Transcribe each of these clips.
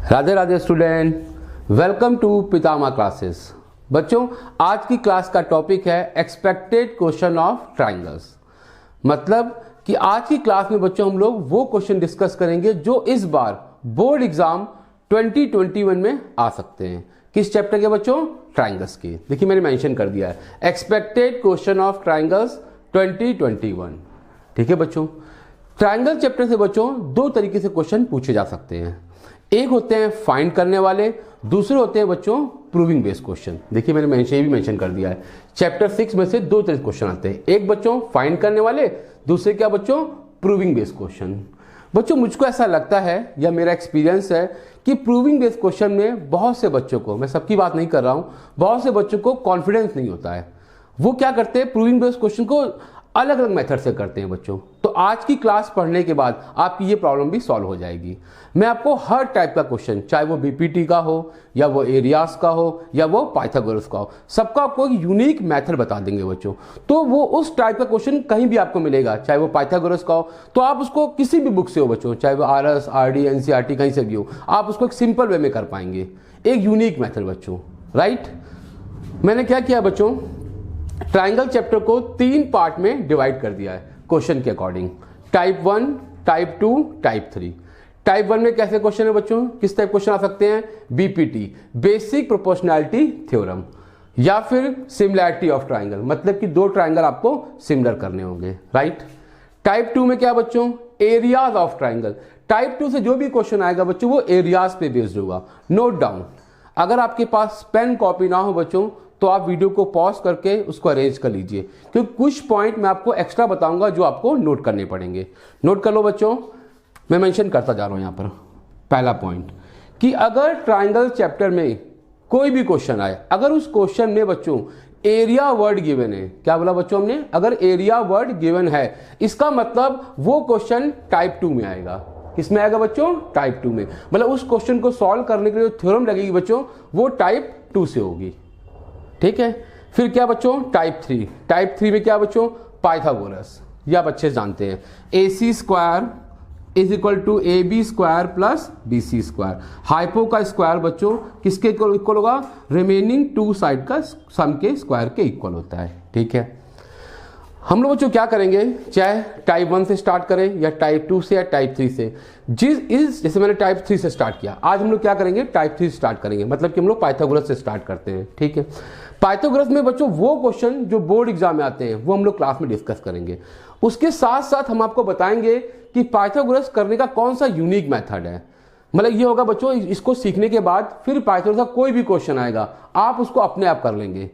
Radhe Radhe student, welcome to Pitama classes. बच्चों, आज की क्लास का टॉपिक है एक्सपेक्टेड क्वेश्चन ऑफ ट्राइंगल्स। मतलब कि आज की क्लास में बच्चों हम लोग वो क्वेश्चन डिस्कस करेंगे जो इस बार बोर्ड एग्जाम 2021 में आ सकते हैं। किस चैप्टर के बच्चों? ट्राइंगल्स के। देखिए मैंने मेंशन कर दिया है एक्सपेक्टेड क्वेश्चन ऑफ ट्राइंगल्स 2021। ठीक है बच्चों, ट्राइंगल चैप्टर से बच्चों दो तरीके से क्वेश्चन पूछे जा सकते हैं। एक होते हैं फाइंड करने वाले, दूसरे होते हैं बच्चों प्रूविंग बेस्ड क्वेश्चन। देखिए मैंने ये भी मेंशन कर दिया है चैप्टर 6 में से दो तरह के क्वेश्चन आते हैं, एक बच्चों फाइंड करने वाले, दूसरे क्या बच्चों प्रूविंग बेस्ड क्वेश्चन। बच्चों मुझको ऐसा लगता है या मेरा एक्सपीरियंस है कि प्रूविंग बेस्ड क्वेश्चन में बहुत से बच्चों को, मैं सबकी बात नहीं कर रहा हूं, बहुत से बच्चों को कॉन्फिडेंस नहीं होता है। वो क्या करते हैं, प्रूविंग बेस्ड क्वेश्चन को अलग अलग मेथड से करते हैं बच्चों। तो आज की क्लास पढ़ने के बाद आपकी ये प्रॉब्लम भी सॉल्व हो जाएगी। मैं आपको हर टाइप का क्वेश्चन, चाहे वो बीपीटी का हो या वो एरियाज का हो या वो पाइथागोरस का हो, सबका आपको एक यूनिक मेथड बता देंगे बच्चों। तो वो उस टाइप का क्वेश्चन कहीं भी आपको मिलेगा, चाहे वो पाइथागोरस का हो तो आप उसको किसी भी बुक से हो बच्चों, चाहे वो आरएस, आरडी, एनसीईआरटी कहीं से भी हो, आप उसको एक सिंपल वे में कर पाएंगे। एक यूनिक मेथड बच्चों, राइट। मैंने क्या किया बच्चों, ट्राइंगल चैप्टर को 3 पार्ट में डिवाइड कर दिया है क्वेश्चन के according. Type 1, type 2, type 3। Type 1 में कैसे क्वेश्चन है बच्चों, किस टाइप क्वेश्चन आ सकते हैं? बीपीटी, बेसिक प्रोपोर्शनैलिटी थ्योरम, या फिर सिमिलैरिटी ऑफ ट्राइंगल, मतलब कि दो ट्राइंगल आपको सिमिलर करने होंगे, राइट। टाइप 2 में क्या बच्चों? Areas of triangle. टाइप 2 से जो भी क्वेश्चन आएगा बच्चों वो एरियाज पे बेस्ड होगा। नोट डाउन, अगर आपके पास पेन कॉपी ना हो बच्चों तो आप वीडियो को पॉज करके उसको अरेंज कर लीजिए, क्योंकि कुछ पॉइंट मैं आपको एक्स्ट्रा बताऊंगा जो आपको नोट करने पड़ेंगे। नोट कर लो बच्चों, मैं मेंशन करता जा रहा हूं यहां पर। पहला पॉइंट कि अगर ट्राइंगल चैप्टर में कोई भी क्वेश्चन आए, अगर उस क्वेश्चन में बच्चों एरिया वर्ड गिवन है, क्या बोला बच्चों हमने? अगर एरिया वर्ड गिवन है, इसका मतलब वो क्वेश्चन टाइप 2 में आएगा। किसमें आएगा बच्चों? टाइप 2 में। मतलब उस क्वेश्चन को सॉल्व करने के लिए जो थ्योरम लगेगी बच्चों वो टाइप 2 से होगी। ठीक है। फिर क्या बच्चों? टाइप 3। टाइप 3 में क्या बच्चों? पाइथागोरस, ये आप अच्छे जानते हैं। AC square is equal to AB square plus BC square. Hypo का स्क्वायर बच्चों किसके इक्वल होगा? रिमेनिंग 2 साइड का सम के स्क्वायर के इक्वल होता है। ठीक है। हम लोग बच्चों क्या करेंगे, चाहे टाइप 1 से स्टार्ट करें या टाइप 2 से या टाइप 3 से, जैसे मैंने टाइप 3 से स्टार्ट किया, आज हम लोग क्या करेंगे? टाइप 3 से स्टार्ट करेंगे। मतलब कि हम लोग पाइथागोरस से स्टार्ट करते हैं। ठीक है। पाइथागोरस में बच्चों वो क्वेश्चन जो बोर्ड एग्जाम में आते हैं वो हम लोग क्लास में डिस्कस करेंगे। उसके साथ साथ हम आपको बताएंगे कि पाइथागोरस करने का कौन सा यूनिक मेथड है। मतलब ये होगा बच्चों, इसको सीखने के बाद फिर पाइथागोरस का कोई भी क्वेश्चन आएगा आप उसको अपने आप कर लेंगे।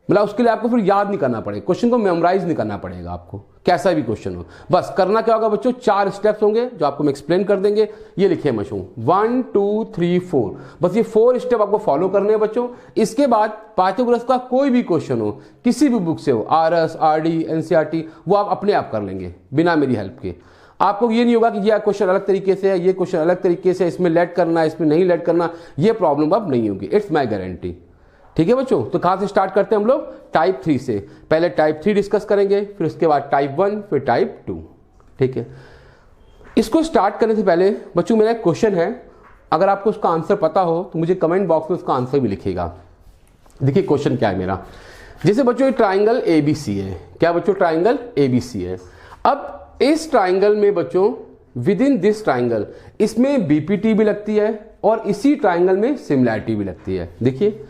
मतलब उसके लिए आपको फिर याद नहीं करना पड़ेगा, क्वेश्चन को मेमोराइज नहीं करना पड़ेगा आपको, कैसा भी क्वेश्चन हो। बस करना क्या होगा बच्चों, 4 स्टेप्स होंगे जो आपको हम एक्सप्लेन कर देंगे। ये लिखे बच्चों 1 2 3 4, बस ये 4 स्टेप आपको फॉलो करने हैं बच्चों। इसके बाद पाइथागोरस का कोई भी क्वेश्चन हो, किसी भी बुक से हो, आरएस, आरडी, एनसीईआरटी, वो आप अपने आप कर लेंगे बिना मेरी हेल्प के। आपको ये नहीं होगा कि यह क्वेश्चन अलग तरीके से है, ये क्वेश्चन अलग तरीके से, इसमें लेट करना है, इसमें नहीं लेट करना, ये प्रॉब्लम अब नहीं होगी। It's my guarantee. ठीक है बच्चों। तो कहां से स्टार्ट करते हैं हम लोग? टाइप 3 से। पहले टाइप 3 डिस्कस करेंगे, फिर उसके बाद टाइप 1, फिर टाइप 2। ठीक है। इसको स्टार्ट करने से पहले बच्चों मेरा एक क्वेश्चन है, अगर आपको उसका आंसर पता हो तो मुझे कमेंट बॉक्स में उसका आंसर भी लिखिएगा। देखिए क्वेश्चन क्या है मेरा। जैसे बच्चों ये ट्राइंगल ABC है, क्या बच्चों? ट्राइंगल ABC है। अब इस ट्राइंगल में बच्चों, विद इन दिस ट्राइंगल, इसमें बीपीटी भी लगती है और इसी ट्राइंगल में सिमिलैरिटी भी लगती है। देखिए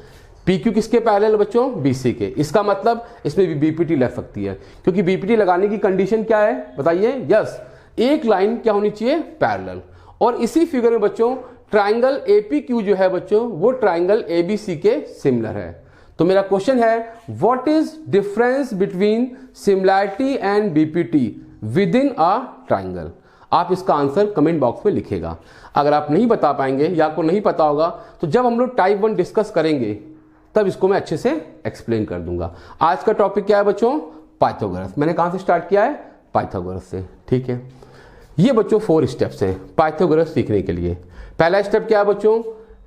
PQ किसके पैरेलल बच्चों? BC के। इसका मतलब इसमें भी बीपीटी लग सकती है, क्योंकि बीपीटी लगाने की कंडीशन क्या है बताइए? यस, एक लाइन क्या होनी चाहिए? पैरेलल। और इसी फिगर में बच्चों ट्राइंगल APQ जो है बच्चों वो ट्राइंगल ABC के सिमिलर है। तो मेरा क्वेश्चन है, what is difference between similarity and BPT with in a triangle? आप इसका आंसर कमेंट बॉक्स में लिखेगा। अगर आप नहीं बता पाएंगे या आपको नहीं पता होगा तो जब हम लोग टाइप 1 डिस्कस करेंगे तब इसको मैं अच्छे से एक्सप्लेन कर दूंगा। आज का टॉपिक क्या है बच्चों? पाइथागोरस। मैंने कहां से स्टार्ट किया है? पाइथागोरस से। ठीक है। ये बच्चों 4 स्टेप्स हैं पाइथागोरस सीखने के लिए। पहला स्टेप क्या है बच्चों?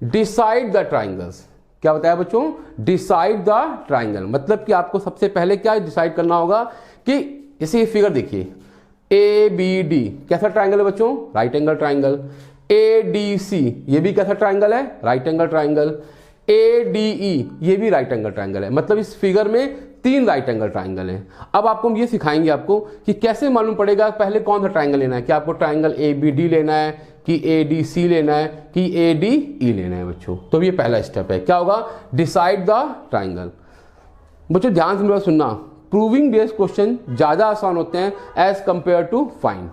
Decide the triangles. क्या बताया बच्चों? Decide the triangle. मतलब कि आपको सबसे पहले क्या डिसाइड करना होगा कि जैसे ये फिगर देखिए ABD कैसा ट्राइंगल है बच्चों? Right angle triangle. ADC ये भी कैसा ट्राइंगल है, राइट एंगल ट्राइंगल। ADE ये भी राइट एंगल ट्राइंगल है, मतलब इस फिगर में 3 राइट एंगल ट्राइंगल हैं। अब आपको हम ये सिखाएंगे आपको कि कैसे मालूम पड़ेगा पहले कौन सा ट्राइंगल लेना है, कि आपको ट्राइंगल ABD लेना है कि ADC लेना है कि ADE लेना है बच्चों। तो ये पहला स्टेप है, क्या होगा, डिसाइड द ट्राइंगल। बच्चों ध्यान से मेरा सुनना, प्रूविंग बेस्ड क्वेश्चन ज़्यादा आसान होते हैं एज कंपेयर टू फाइंड।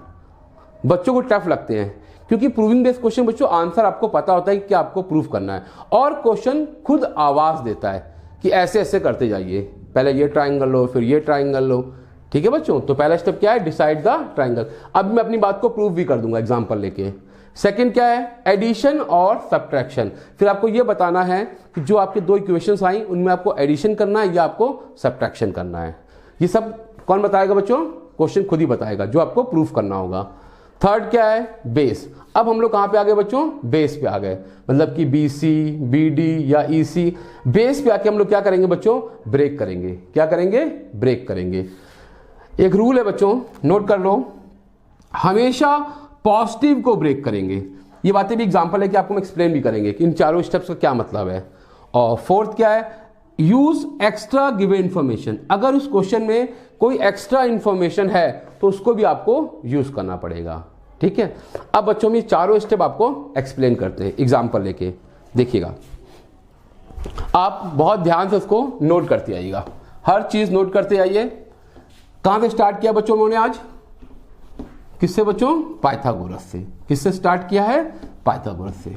बच्चों को टफ लगते हैं क्योंकि प्रूविंग बेस्ड क्वेश्चन बच्चों आंसर आपको पता होता है कि क्या आपको प्रूव करना है, और क्वेश्चन खुद आवाज़ देता है कि ऐसे ऐसे करते जाइए, पहले ये ट्राइंगल लो फिर ये ट्राइंगल लो। ठीक है बच्चों, तो पहला स्टेप क्या है, डिसाइड द ट्राइंगल। अब मैं अपनी बात को प्रूव भी कर दूंगा एग्जाम्पल लेके। सेकंड क्या है, एडिशन और सब्ट्रैक्शन। फिर आपको ये बताना है कि जो आपके 2 इक्वेशंस आई उनमें आपको एडिशन करना है या आपको सब्ट्रैक्शन करना है। ये सब कौन बताएगा बच्चों, क्वेश्चन खुद ही बताएगा जो आपको प्रूफ करना होगा। थर्ड क्या है, बेस। अब हम लोग कहां पे आ गए बच्चों, बेस पे आ गए, मतलब कि BC BD या EC बेस पे आके हम लोग क्या करेंगे बच्चों, ब्रेक करेंगे। क्या करेंगे, ब्रेक करेंगे। एक रूल है बच्चों, नोट कर लो, हमेशा पॉजिटिव को ब्रेक करेंगे। ये बातें भी एग्जांपल है कि आपको हम एक्सप्लेन भी करेंगे कि इन चारों स्टेप्स का क्या मतलब है। और फोर्थ क्या है, यूज एक्स्ट्रा गिवन इंफॉर्मेशन। अगर उस क्वेश्चन में कोई एक्स्ट्रा इंफॉर्मेशन है तो उसको भी आपको यूज करना पड़ेगा। ठीक है, अब बच्चों में चारों स्टेप आपको एक्सप्लेन करते हैं एग्जांपल लेके। देखिएगा, आप बहुत ध्यान से उसको नोट करते आइएगा, हर चीज नोट करते आइए। कहां से स्टार्ट किया बच्चों उन्होंने आज, किससे बच्चों, पाइथागोरस से। किससे स्टार्ट किया है, पाइथागोरस से।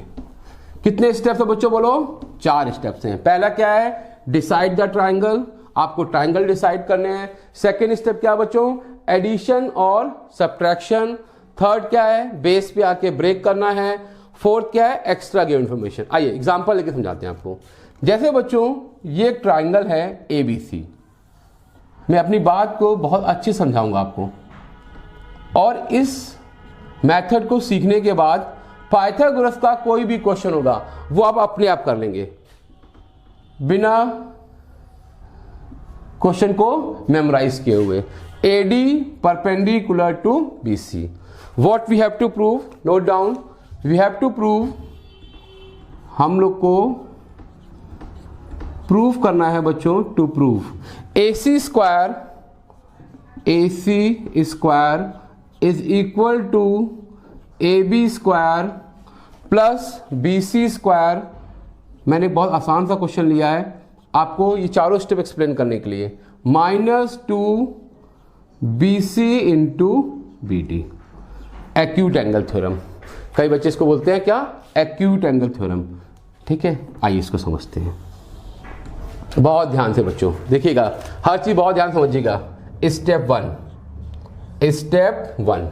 कितने स्टेप्स है बच्चों, बोलो, 4 स्टेप्स हैं। पहला क्या है, डिसाइड द ट्राइंगल, आपको ट्राइंगल डिसाइड करने हैं। सेकेंड स्टेप क्या है बच्चों, एडिशन और सब्ट्रैक्शन। थर्ड क्या है, बेस पे आके ब्रेक करना है। फोर्थ क्या है, एक्स्ट्रा गिवन इंफॉर्मेशन। आइए एग्जांपल लेके समझाते हैं आपको। जैसे बच्चों ये ट्राइंगल है ABC, मैं अपनी बात को बहुत अच्छी समझाऊंगा आपको, और इस मेथड को सीखने के बाद पाइथागोरस का कोई भी क्वेश्चन होगा वो आप अपने आप कर लेंगे बिना क्वेश्चन को मेमोराइज किए हुए। AD perpendicular to BC, what we have to prove, note down, we have to prove, हम लोग को प्रूव करना है बच्चों, to prove AC square is equal to AB square plus BC square. मैंने बहुत आसान सा क्वेश्चन लिया है आपको ये चारों स्टेप एक्सप्लेन करने के लिए, -2BC into BD, acute angle theorem. कई बच्चे इसको बोलते हैं क्या, एक्यूट एंगल थ्योरम। ठीक है, आइए इसको समझते हैं बहुत ध्यान से बच्चों। देखिएगा, हर चीज बहुत ध्यान समझिएगा। स्टेप 1,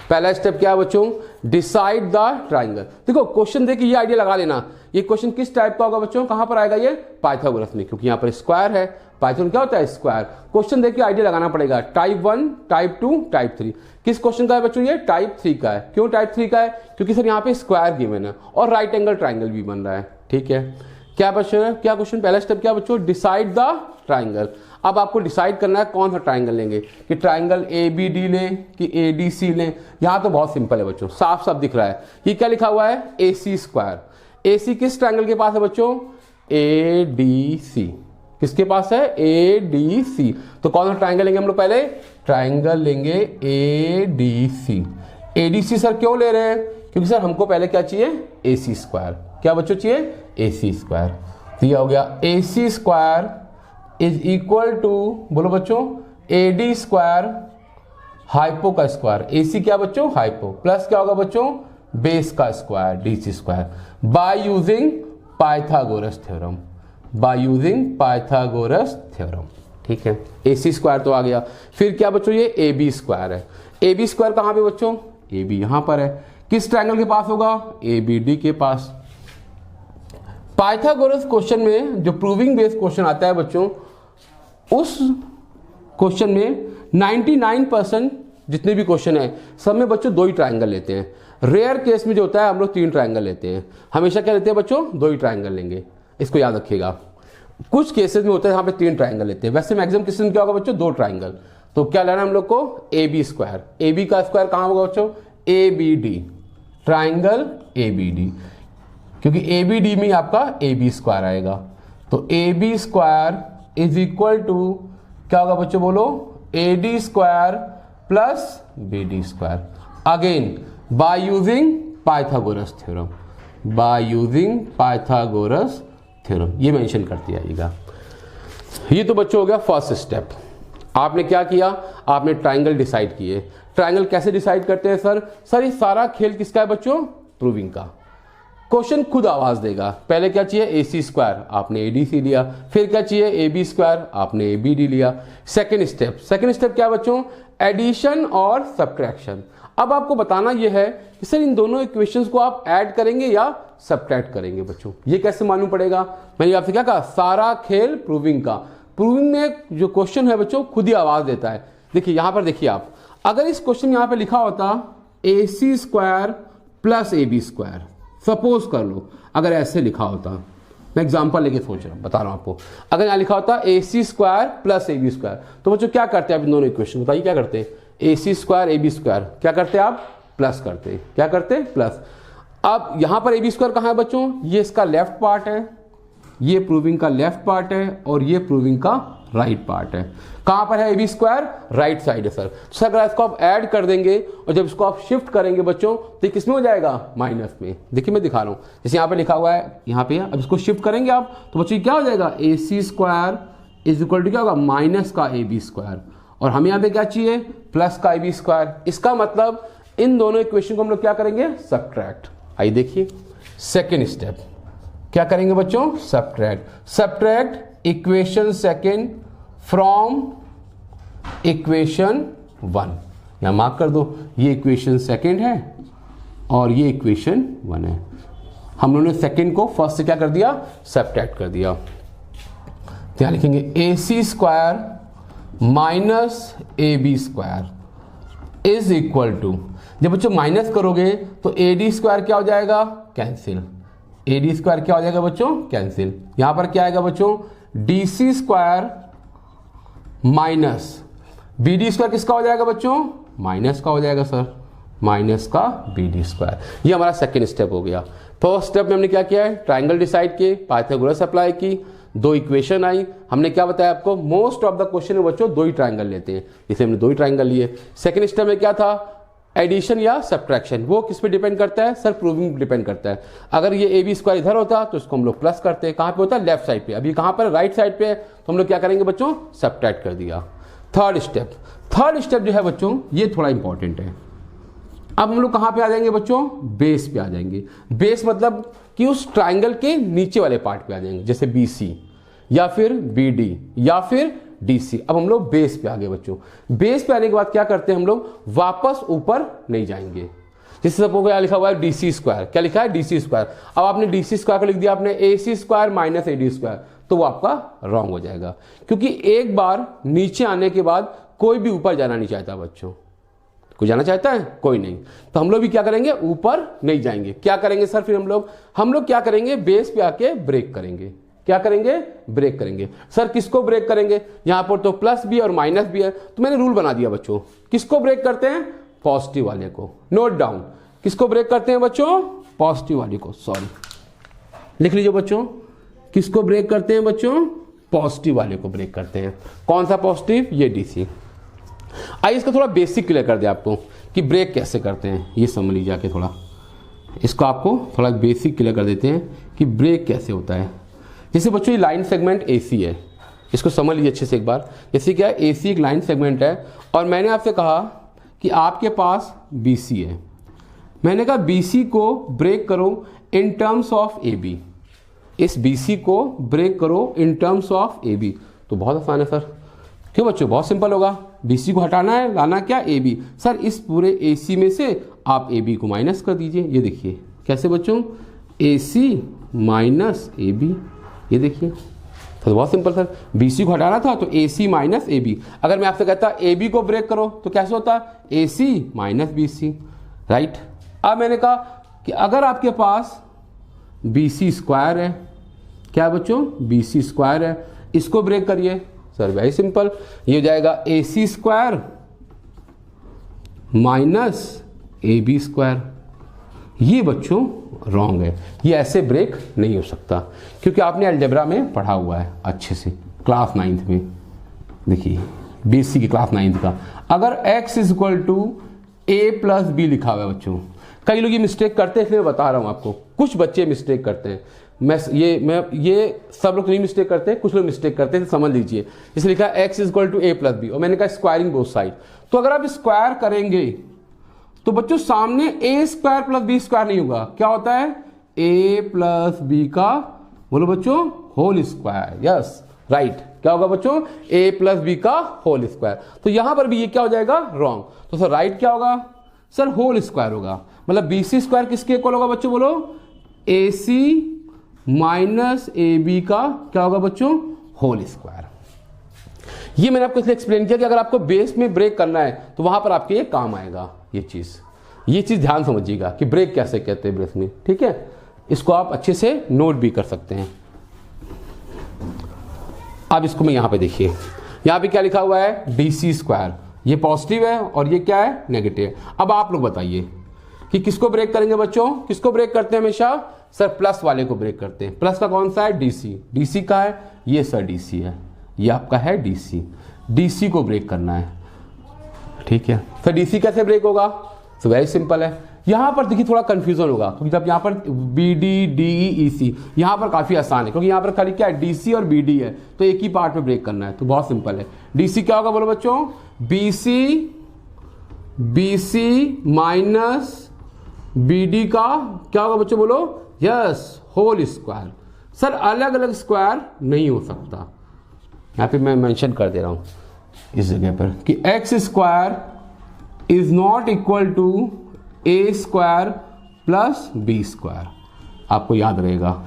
पहला स्टेप क्या है बच्चों, डिसाइड द ट्राइंगल। देखो क्वेश्चन देखिए, ये आइडिया लगा लेना, ये क्वेश्चन किस टाइप का होगा बच्चों, कहां पर आएगा ये, पाइथागोरस में, क्योंकि यहां पर स्क्वायर है। पाइथन क्या होता है, स्क्वायर। क्वेश्चन देखिए आइडिया लगाना पड़ेगा, टाइप 1, टाइप 2, टाइप 3। किस क्वेश्चन का है बच्चों, ये टाइप 3 का है। क्यों टाइप 3 का है, क्योंकि सर यहाँ पे स्क्वायर गिवन है और राइट एंगल ट्राइंगल भी बन रहा है। ठीक है, क्या बच्चों, क्या क्वेश्चन, पहला स्टेप क्या बच्चों, डिसाइड द ट्राइंगल। अब आपको डिसाइड करना है कौन सा ट्राइंगल लेंगे, कि ट्राइंगल ABD लें कि ADC लें। यहां तो बहुत सिंपल है बच्चों, साफ साफ दिख रहा है। ये क्या लिखा हुआ है, AC स्क्वायर। AC किस ट्राइंगल के पास है बच्चों, ADC। किसके पास है, ADC। तो कौन सा ट्राइंगल लेंगे हम लोग, पहले ट्राइंगल लेंगे ADC। ADC सर क्यों ले रहे हैं, क्योंकि सर हमको पहले क्या चाहिए, AC स्क्वायर। क्या बच्चों चाहिए, AC स्क्वायर। तो ये हो गया AC square is equal to, बोलो बच्चों, AD स्क्वायर हाइपो का स्क्वायर। AC क्या बच्चों, हाइपो, प्लस क्या होगा बच्चों, बेस का square DC square, bye using Pythagoras theorem, by using Pythagoras theorem. ठीक है, AC स्क्वायर तो आ गया। फिर क्या बच्चों, ये AB स्क्वायर है। AB स्क्वायर कहां पे बच्चों, AB यहां पर है। किस ट्राइंगल के पास होगा, ABD के पास। पाइथागोरस क्वेश्चन में जो प्रूविंग बेस्ड क्वेश्चन आता है बच्चों, उस क्वेश्चन में 99% जितने भी क्वेश्चन है सब में बच्चों 2 ही ट्राइंगल लेते हैं। रेयर केस में जो होता है हम लोग 3 ट्राइंगल लेते हैं। हमेशा क्या लेते हैं बच्चों, 2 ही ट्राइंगल लेंगे, इसको याद रखिएगा। कुछ केसेस में होता है यहाँ पे 3 ट्राइंगल लेते हैं, वैसे मैक्सिमम केसेस में क्या होगा बच्चों, 2 ट्राइंगल। तो क्या लेना हम लोग को, AB स्क्वायर। AB का स्क्वायर कहाँ होगा बच्चों, ABD, triangle A B D, क्योंकि ए बी डी में आपका ए बी स्क्वायर आएगा। तो A B square is equal to क्या होगा बच्चों, बोलो, A D square plus B D square, again by using Pythagoras theorem, by using Pythagoras theorem, ये मेंशन करती आइएगा। ये तो बच्चों हो गया फर्स्ट स्टेप। आपने क्या किया, आपने ट्राइंगल डिसाइड किए। ट्राइंगल कैसे डिसाइड करते हैं सर ये सारा खेल किसका है बच्चों, प्रूविंग का। क्वेश्चन खुद आवाज देगा, पहले क्या चाहिए, ए सी स्क्वायर, आपने ए डी सी लिया, फिर क्या चाहिए, ए बी स्क्वायर, आपने ए बी डी लिया। सेकेंड स्टेप क्या बच्चों, एडिशन और सब्ट्रैक्शन। अब आपको बताना यह है कि सर इन दोनों इक्वेशंस को आप ऐड करेंगे या सब्ट्रैक्ट करेंगे बच्चों, ये कैसे मालूम पड़ेगा। मैंने आपसे क्या कहा, सारा खेल प्रूविंग का। प्रूविंग में जो क्वेश्चन है बच्चों खुद ही आवाज देता है। देखिए यहां पर देखिए आप, अगर इस क्वेश्चन में यहां पे लिखा होता A C square plus A B square, suppose कर लो अगर ऐसे लिखा होता, मैं एग्जांपल लेके सोच रहा हूं, बता रहा हूं आपको, अगर यहां लिखा होता A C square plus A B square, तो बच्चों क्या करते हैं आप इन दोनों इक्वेशन, बताइए क्या करते हैं, ए सी स्क्वायर ए बी स्क्वायर क्या करते हैं आप, प्लस करते हैं, क्या करते हैं, प्लस। अब यहां पर ए बी स्क्वायर कहां है बच्चों, ये इसका लेफ्ट पार्ट है, ये प्रूविंग का लेफ्ट पार्ट है और ये प्रूविंग का राइट पार्ट है। कहां पर है A B square, right side है सर। तो अगर इसको आप ऐड कर देंगे और जब इसको आप शिफ्ट करेंगे बच्चों तो ये किसमें हो जाएगा, माइनस में। देखिए मैं दिखा रहा हूं, जैसे यहां पे लिखा हुआ है, यहां पे अब इसको शिफ्ट करेंगे आप तो बच्चों क्या हो जाएगा, ए C square is equal to क्या होगा, माइनस का ए बी स्क्वायर, और हमें यहां पे क्या चाहिए, प्लस का ए बी स्क्वायर। इसका मतलब इन दोनों इक्वेशन को हम लोग क्या करेंगे, सब्ट्रैक्ट। आइए देखिए सेकेंड स्टेप क्या करेंगे बच्चों, subtract equation second from equation one. यहां मार्क कर दो, ये इक्वेशन सेकेंड है और ये इक्वेशन वन है। हम लोगों ने सेकेंड को फर्स्ट से क्या कर दिया, सब्ट्रैक्ट कर दिया। क्या लिखेंगे, A C square minus A B square is equal to, जब बच्चों माइनस करोगे तो ए डी स्क्वायर क्या हो जाएगा, कैंसिल, ए डी स्क्वायर क्या हो जाएगा बच्चों, कैंसिल। यहां पर क्या आएगा बच्चों, D C square minus B D square किसका हो जाएगा बच्चों, माइनस का हो जाएगा सर, माइनस का बी डी स्क्वायर। ये हमारा सेकेंड स्टेप हो गया। फर्स्ट स्टेप में हमने क्या किया है, ट्राइंगल डिसाइड किए, पाइथागोरस अप्लाई की, दो इक्वेशन आई। हमने क्या बताया आपको, मोस्ट ऑफ द क्वेश्चन में बच्चों दो ही ट्राइंगल लेते हैं, इसलिए हमने दो ही ट्राइंगल लिए। सेकेंड स्टेप में क्या था, एडिशन या सब्ट्रैक्शन। वो किस पे डिपेंड करता है सर, प्रूविंग डिपेंड करता है। अगर ये ए बी स्क्वायर इधर होता तो इसको हम लोग प्लस करते हैं, कहां पे होता है, लेफ्ट साइड पे। अभी कहां पर, राइट साइड पे है, तो हम लोग क्या करेंगे बच्चों, सब्ट्रैक्ट कर दिया। थर्ड स्टेप जो है बच्चों ये थोड़ा इंपॉर्टेंट है। अब हम लोग कहां पे आ जाएंगे बच्चों, बेस पे आ जाएंगे। बेस मतलब कि उस ट्राइंगल के नीचे वाले पार्ट पे आ जाएंगे, जैसे बी सी या फिर बी डी या फिर डी सी। अब हम लोग बेस पे आ गए बच्चों। बेस पे आने के बाद क्या करते हैं हम लोग, वापस ऊपर नहीं जाएंगे। जैसे सपोज क्या लिखा हुआ है, डी सी स्क्वायर, क्या लिखा है, डी सी स्क्वायर। अब आपने डी सी स्क्वायर को लिख दिया आपने A C square minus A D square, तो वो आपका रॉन्ग हो जाएगा, क्योंकि एक बार नीचे आने के बाद कोई भी ऊपर जाना नहीं चाहता बच्चों। कोई जाना चाहता है, कोई नहीं। तो हम लोग भी क्या करेंगे, ऊपर नहीं जाएंगे। क्या करेंगे सर फिर हम लोग क्या करेंगे, बेस पे आके ब्रेक करेंगे। क्या करेंगे, ब्रेक करेंगे। सर किसको ब्रेक करेंगे, यहां पर तो प्लस भी और माइनस भी है, तो मैंने रूल बना दिया बच्चों, किसको ब्रेक करते हैं, पॉजिटिव वाले को। नोट डाउन, किसको ब्रेक करते हैं बच्चों, पॉजिटिव वाले को, सॉरी लिख लीजिए बच्चों, किसको ब्रेक करते हैं बच्चों, पॉजिटिव वाले को ब्रेक करते हैं। कौन सा पॉजिटिव, ये डीसी। आइए इसका थोड़ा बेसिक क्लियर कर दे आपको कि ब्रेक कैसे करते हैं, ये समझ लीजिए आके थोड़ा, इसको आपको थोड़ा बेसिक क्लियर कर देते हैं कि ब्रेक कैसे होता है। जैसे बच्चों ये लाइन सेगमेंट एसी है, इसको समझ लीजिए अच्छे से एक बार। जैसे क्या है, एसी एक लाइन सेगमेंट है और मैंने आपसे कहा कि आपके पास बीसी है। मैंने कहा बीसी को ब्रेक करो इन टर्म्स ऑफ एबी, इस बीसी को ब्रेक करो इन टर्म्स ऑफ एबी। तो बहुत आसान है सर, क्यों बच्चों, बहुत सिंपल होगा। बीसी को हटाना है, लाना क्या, एबी। सर इस पूरे एसी में से आप एबी को माइनस कर दीजिए। ये देखिए कैसे बच्चों, एसी माइनस एबी, ये देखिए तो बहुत सिंपल सर। बीसी को हटाना था तो एसी माइनस एबी। अगर मैं आपसे कहता एबी को ब्रेक करो तो कैसे होता, एसी माइनस बीसी, राइट। अब मैंने कहा कि अगर आपके पास बीसी स्क्वायर है, क्या बच्चों, बीसी स्क्वायर है, इसको ब्रेक करिए। सर वेरी सिंपल, ये हो जाएगा AC square minus A B square. ये बच्चों रॉन्ग है, ये ऐसे ब्रेक नहीं हो सकता, क्योंकि आपने अलजेब्रा में पढ़ा हुआ है अच्छे से क्लास 9th में। देखिए BC की क्लास 9th का, अगर x is equal to a plus B लिखा हुआ है बच्चों, कई लोग ये मिस्टेक करते हैं, इसलिए मैं बता रहा हूँ आपको, कुछ बच्चे मिस्टेक करते हैं। मैं ये सब लोग नहीं मिस्टेक करते, कुछ लोग मिस्टेक करते हैं, तो समझ लीजिए। इसलिए लिखा x is equal to a plus B, और मैंने कहा स्क्वायरिंग बोथ साइड। तो अगर आप स्क्वायर करेंगे तो बच्चों सामने a square plus B square नहीं होगा, क्या होता है a प्लस बी का, बोलो बच्चों, होल स्क्वायर। यस राइट, क्या होगा बच्चों, a प्लस बी का होल स्क्वायर। तो यहां पर भी ये क्या हो जाएगा, रॉन्ग। तो सर राइट क्या होगा, सर होल स्क्वायर होगा, मतलब BC स्क्वायर किसके इक्वल होगा बच्चों, बोलो AC माइनस AB का क्या होगा बच्चों, होल स्क्वायर। ये मैंने आपको इसलिए एक्सप्लेन किया कि अगर आपको बेस में ब्रेक करना है तो वहां पर आपके ये काम आएगा। ये चीज ध्यान समझिएगा कि ब्रेक कैसे कहते हैं बेस में, ठीक है। इसको आप अच्छे से नोट भी कर सकते हैं। अब इसको मैं यहां पे देखिए, यहां पे क्या लिखा हुआ है, BC स्क्वायर, ये पॉजिटिव है और ये क्या है, नेगेटिव। अब आप लोग बताइए कि किसको ब्रेक करेंगे बच्चों, किसको ब्रेक करते हैं हमेशा, सर प्लस वाले को ब्रेक करते हैं। प्लस का कौन सा है, DC का है, ये सर DC है, ये आपका है DC को ब्रेक करना है, ठीक है। सर DC कैसे ब्रेक होगा, तो वेरी सिंपल है। यहां पर देखिए थोड़ा कंफ्यूजन होगा, क्योंकि जब यहां पर BD DE EC, यहां पर काफी आसान है, क्योंकि यहां पर खाली क्या है, DC और BD है, तो एक ही पार्ट में ब्रेक करना है, तो बहुत सिंपल है। DC क्या होगा बोलो बच्चों, BC माइनस BD का क्या होगा बच्चों, बोलो यस, होल स्क्वायर। सर अलग अलग स्क्वायर नहीं हो सकता, यहां पे मैं मेंशन कर दे रहा हूं इस जगह पर कि x square is not equal to a square प्लस b स्क्वायर। आपको याद रहेगा,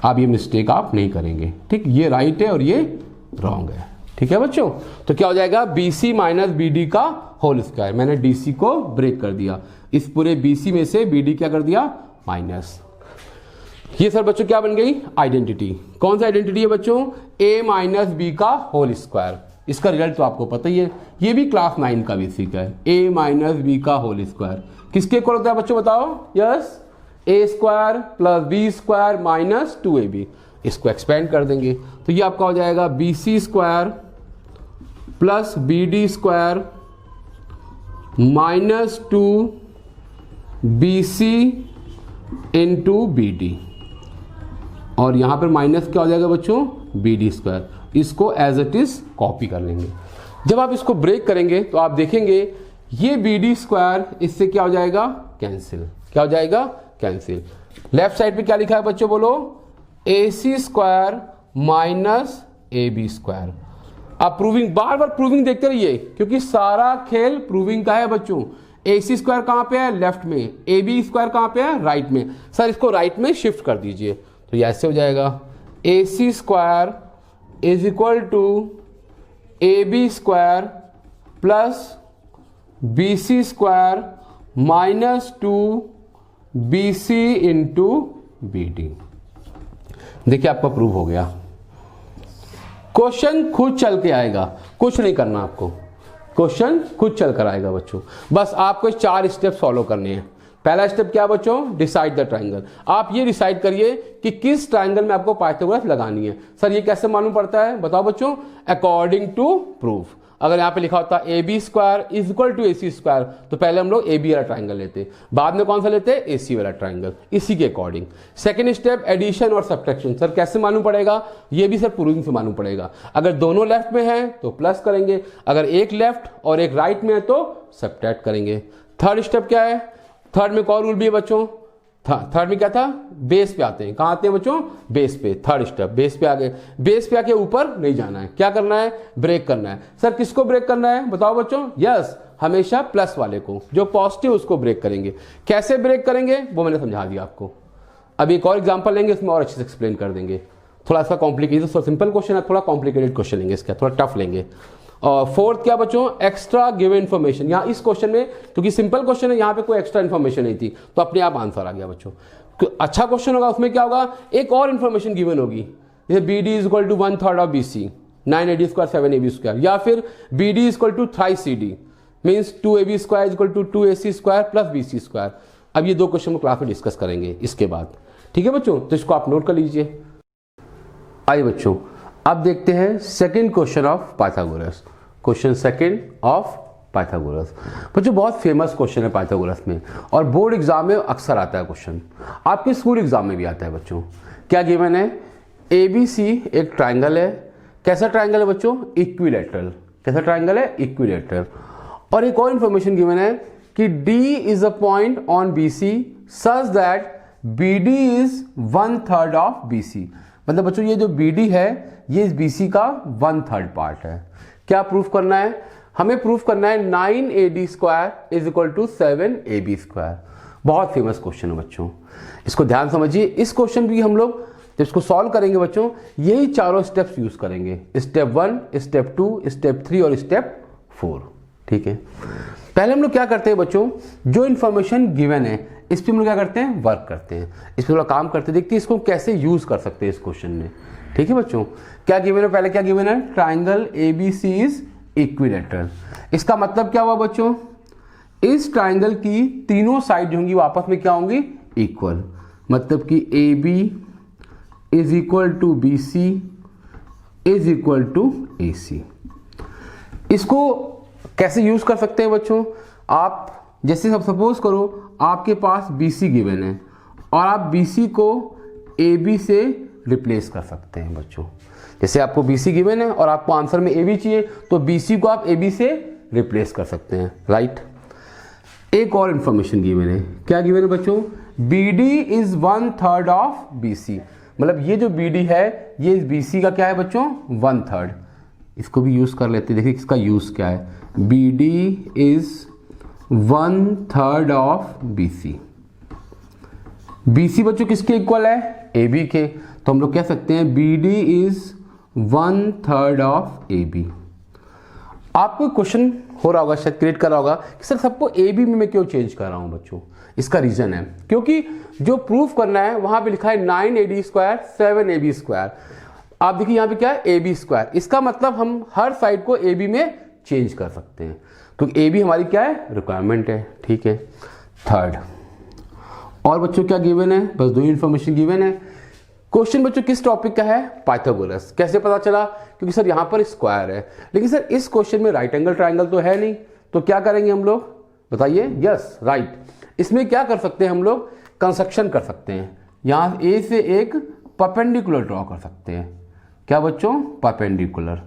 आप ये मिस्टेक आप नहीं करेंगे, ठीक। ये राइट है और ये रॉन्ग है, ठीक है बच्चों। तो क्या हो जाएगा, BC माइनस BD का होल स्क्वायर। मैंने DC को ब्रेक कर दिया, इस पूरे BC में से BD क्या कर दिया, माइनस। ये सर बच्चों क्या बन गई, आइडेंटिटी। कौन सा आइडेंटिटी है बच्चों, a माइनस बी का होल स्क्वायर। इसका रिजल्ट तो आपको पता ही है, ये भी क्लास 9 का बेसिक है, a माइनस बी का होल स्क्वायर किसके इक्वल होता है बच्चों, बताओ। Yes, a square plus B square minus 2ab। इसको एक्सपेंड कर देंगे तो ये आपका हो जाएगा BC square plus BD square minus 2BC into BD, और यहां पर माइनस क्या हो जाएगा बच्चों, BD स्क्वायर। इसको एज इट इज कॉपी कर लेंगे। जब आप इसको ब्रेक करेंगे तो आप देखेंगे ये BD स्क्वायर इससे क्या हो जाएगा, कैंसिल। क्या हो जाएगा, कैंसिल। लेफ्ट साइड पे क्या लिखा है बच्चों, बोलो AC square minus AB square. आप प्रूविंग, बार बार प्रूविंग देखते रहिए, क्योंकि सारा खेल प्रूविंग का है बच्चों। AC स्क्वायर कहां पे है, लेफ्ट में, AB स्क्वायर कहां पे है, राइट में। सर इसको राइट में शिफ्ट कर दीजिए, तो ये ऐसे हो जाएगा AC square is equal to AB square plus BC square minus 2BC into BD। देखिए आपका प्रूव हो गया। क्वेश्चन खुद चल के आएगा, कुछ नहीं करना आपको, क्वेश्चन खुद चल कर आएगा बच्चों। बस आपको 4 स्टेप फॉलो करने हैं। पहला स्टेप क्या बच्चों, डिसाइड द ट्रायंगल। आप ये डिसाइड करिए कि किस ट्रायंगल में आपको पाइथागोरस लगानी है। सर ये कैसे मालूम पड़ता है, बताओ बच्चों, अकॉर्डिंग टू प्रूफ। अगर यहाँ पे लिखा होता AB square is equal to AC square, तो पहले हम लोग AB वाला ट्रायंगल लेते, बाद में कौन सा लेते, AC वाला ट्रायंगल, इसी के अकॉर्डिंग। सेकंड स्टेप एडिशन और सब्ट्रैक्शन। सर कैसे मालूम पड़ेगा, ये भी सर प्रूविंग से मालूम पड़ेगा। अगर दोनों लेफ्ट में है तो प्लस करेंगे, अगर एक लेफ्ट और एक राइट में है तो सब्ट्रैक्ट करेंगे। थर्ड स्टेप क्या है, थर्ड में कौन रूल भी है बच्चों, थर्ड में क्या था, बेस पे आते हैं। कहां आते हैं बच्चों, बेस पे। थर्ड स्टेप बेस पे आ गए, बेस पे आके ऊपर नहीं जाना है, क्या करना है, ब्रेक करना है। सर किसको ब्रेक करना है बताओ बच्चों, यस हमेशा प्लस वाले को, जो पॉजिटिव उसको ब्रेक करेंगे। कैसे ब्रेक करेंगे वो मैंने समझा दिया आपको। अब एक और एग्जांपल लेंगे, इसमें और अच्छे से एक्सप्लेन कर देंगे। थोड़ा सा कॉम्प्लिकेटेड, सिंपल क्वेश्चन है, थोड़ा कॉम्प्लिकेटेड क्वेश्चन लेंगे इसका, थोड़ा टफ लेंगे। और फोर्थ क्या बच्चों, एक्स्ट्रा गिवन इन्फॉर्मेशन। यहाँ इस क्वेश्चन में क्योंकि सिंपल क्वेश्चन है, यहाँ पे कोई एक्स्ट्रा इन्फॉर्मेशन नहीं थी, तो अपने आप आंसर आ गया बच्चों। अच्छा क्वेश्चन होगा उसमें क्या होगा, एक और इन्फॉर्मेशन गिवन होगी, जैसे BD is equal to 1/3 of BC, 9AD square 7AB square, या फिर BD is equal to 3/CD means 2AB square is equal to 2AC square plus BC square. अब ये 2 क्वेश्चन हम क्लास में डिस्कस करेंगे इसके बाद, ठीक है बच्चों, तो इसको आप नोट कर लीजिए। आइए बच्चों अब देखते हैं second question of Pythagoras. Question second of Pythagoras बच्चों बहुत फेमस क्वेश्चन है पाइथागोरस में, और बोर्ड एग्जाम में अक्सर आता है क्वेश्चन, आपके स्कूल एग्जाम में भी आता है बच्चों। क्या गिवन है? ABC एक ट्राइंगल है। कैसा ट्राइंगल है बच्चों? इक्विलैटरल। कैसा ट्राइंगल है? इक्विलैटरल। और एक और इंफॉर्मेशन गिवन है कि D is a point on BC such that BD is 1/3 of BC। मतलब बच्चों ये जो BD है ये इस BC का 1/3 पार्ट है। क्या प्रूफ करना है? हमें प्रूफ करना है 9AD square is equal to 7AB square. बहुत फेमस क्वेश्चन है बच्चों, इसको ध्यान समझिए। इस क्वेश्चन भी हम लोग जब इसको सॉल्व करेंगे बच्चों यही चारों स्टेप्स यूज करेंगे, स्टेप 1, स्टेप 2, स्टेप 3 और स्टेप 4, ठीक है। पहले हम लोग क्या करते हैं बच्चों, जो इन्फॉर्मेशन गिवन है इस पर हम लोग क्या करते हैं, वर्क करते हैं, इस पर थोड़ा काम करते हैं, देखते हैं इसको कैसे यूज कर सकते हैं इस क्वेश्चन में, ठीक है बच्चों। क्या गिवन है? पहले क्या गिवन है? Triangle ABC is equilateral. इसका मतलब क्या हुआ बच्चों? इस ट्राइंगल की तीनों साइड जो होंगी वो आपस में क्या होंगी? इक्वल। मतलब कि AB is equal to BC is equal to AC। इसको कैसे यूज कर सकते हैं बच्चों? आप जैसे सब सपोज करो आपके पास BC गिवन है और आप BC को AB से रिप्लेस कर सकते हैं बच्चों। जैसे आपको BC गिवन है और आपको आंसर में AB चाहिए तो BC को आप AB से रिप्लेस कर सकते हैं, राइट। एक और इंफॉर्मेशन गिवन है। क्या गिवन है बच्चों? BD is 1/3 of BC। मतलब ये जो BD है ये इस BC का क्या है बच्चों? 1/3। इसको भी यूज कर लेते हैं, देखिए इसका यूज क्या है। BD is 1/3 of BC। BC बच्चों किसके इक्वल है? AB के। तो हम लोग कह सकते हैं BD इज 1/3 ऑफ AB। आपको क्वेश्चन हो रहा होगा, शायद क्रिएट कर रहा होगा कि सर सबको AB में मैं क्यों चेंज कर रहा हूं बच्चों। इसका रीजन है क्योंकि जो प्रूफ करना है वहां पे लिखा है 9AD स्क्वायर 7AB स्क्वायर। आप देखिए यहाँ पे क्या है? AB square. इसका मतलब हम हर साइड को AB में चेंज कर सकते हैं क्योंकि AB हमारी क्या है? रिक्वायरमेंट है, ठीक है। थर्ड और बच्चों क्या गिवन है? बस 2 इंफॉर्मेशन गिवन है। क्वेश्चन बच्चों किस टॉपिक का है? पाइथागोरस। कैसे पता चला? क्योंकि सर यहाँ पर स्क्वायर है, लेकिन सर इस क्वेश्चन में राइट एंगल ट्राइंगल तो है नहीं, तो क्या करेंगे हम लोग बताइए? Yes right. इसमें क्या कर सकते हैं हम लोग? कंस्ट्रक्शन कर सकते हैं। यहाँ A से एक परपेंडिकुलर ड्रॉ कर सकते हैं। क्या बच्चों? परपेंडिकुलर।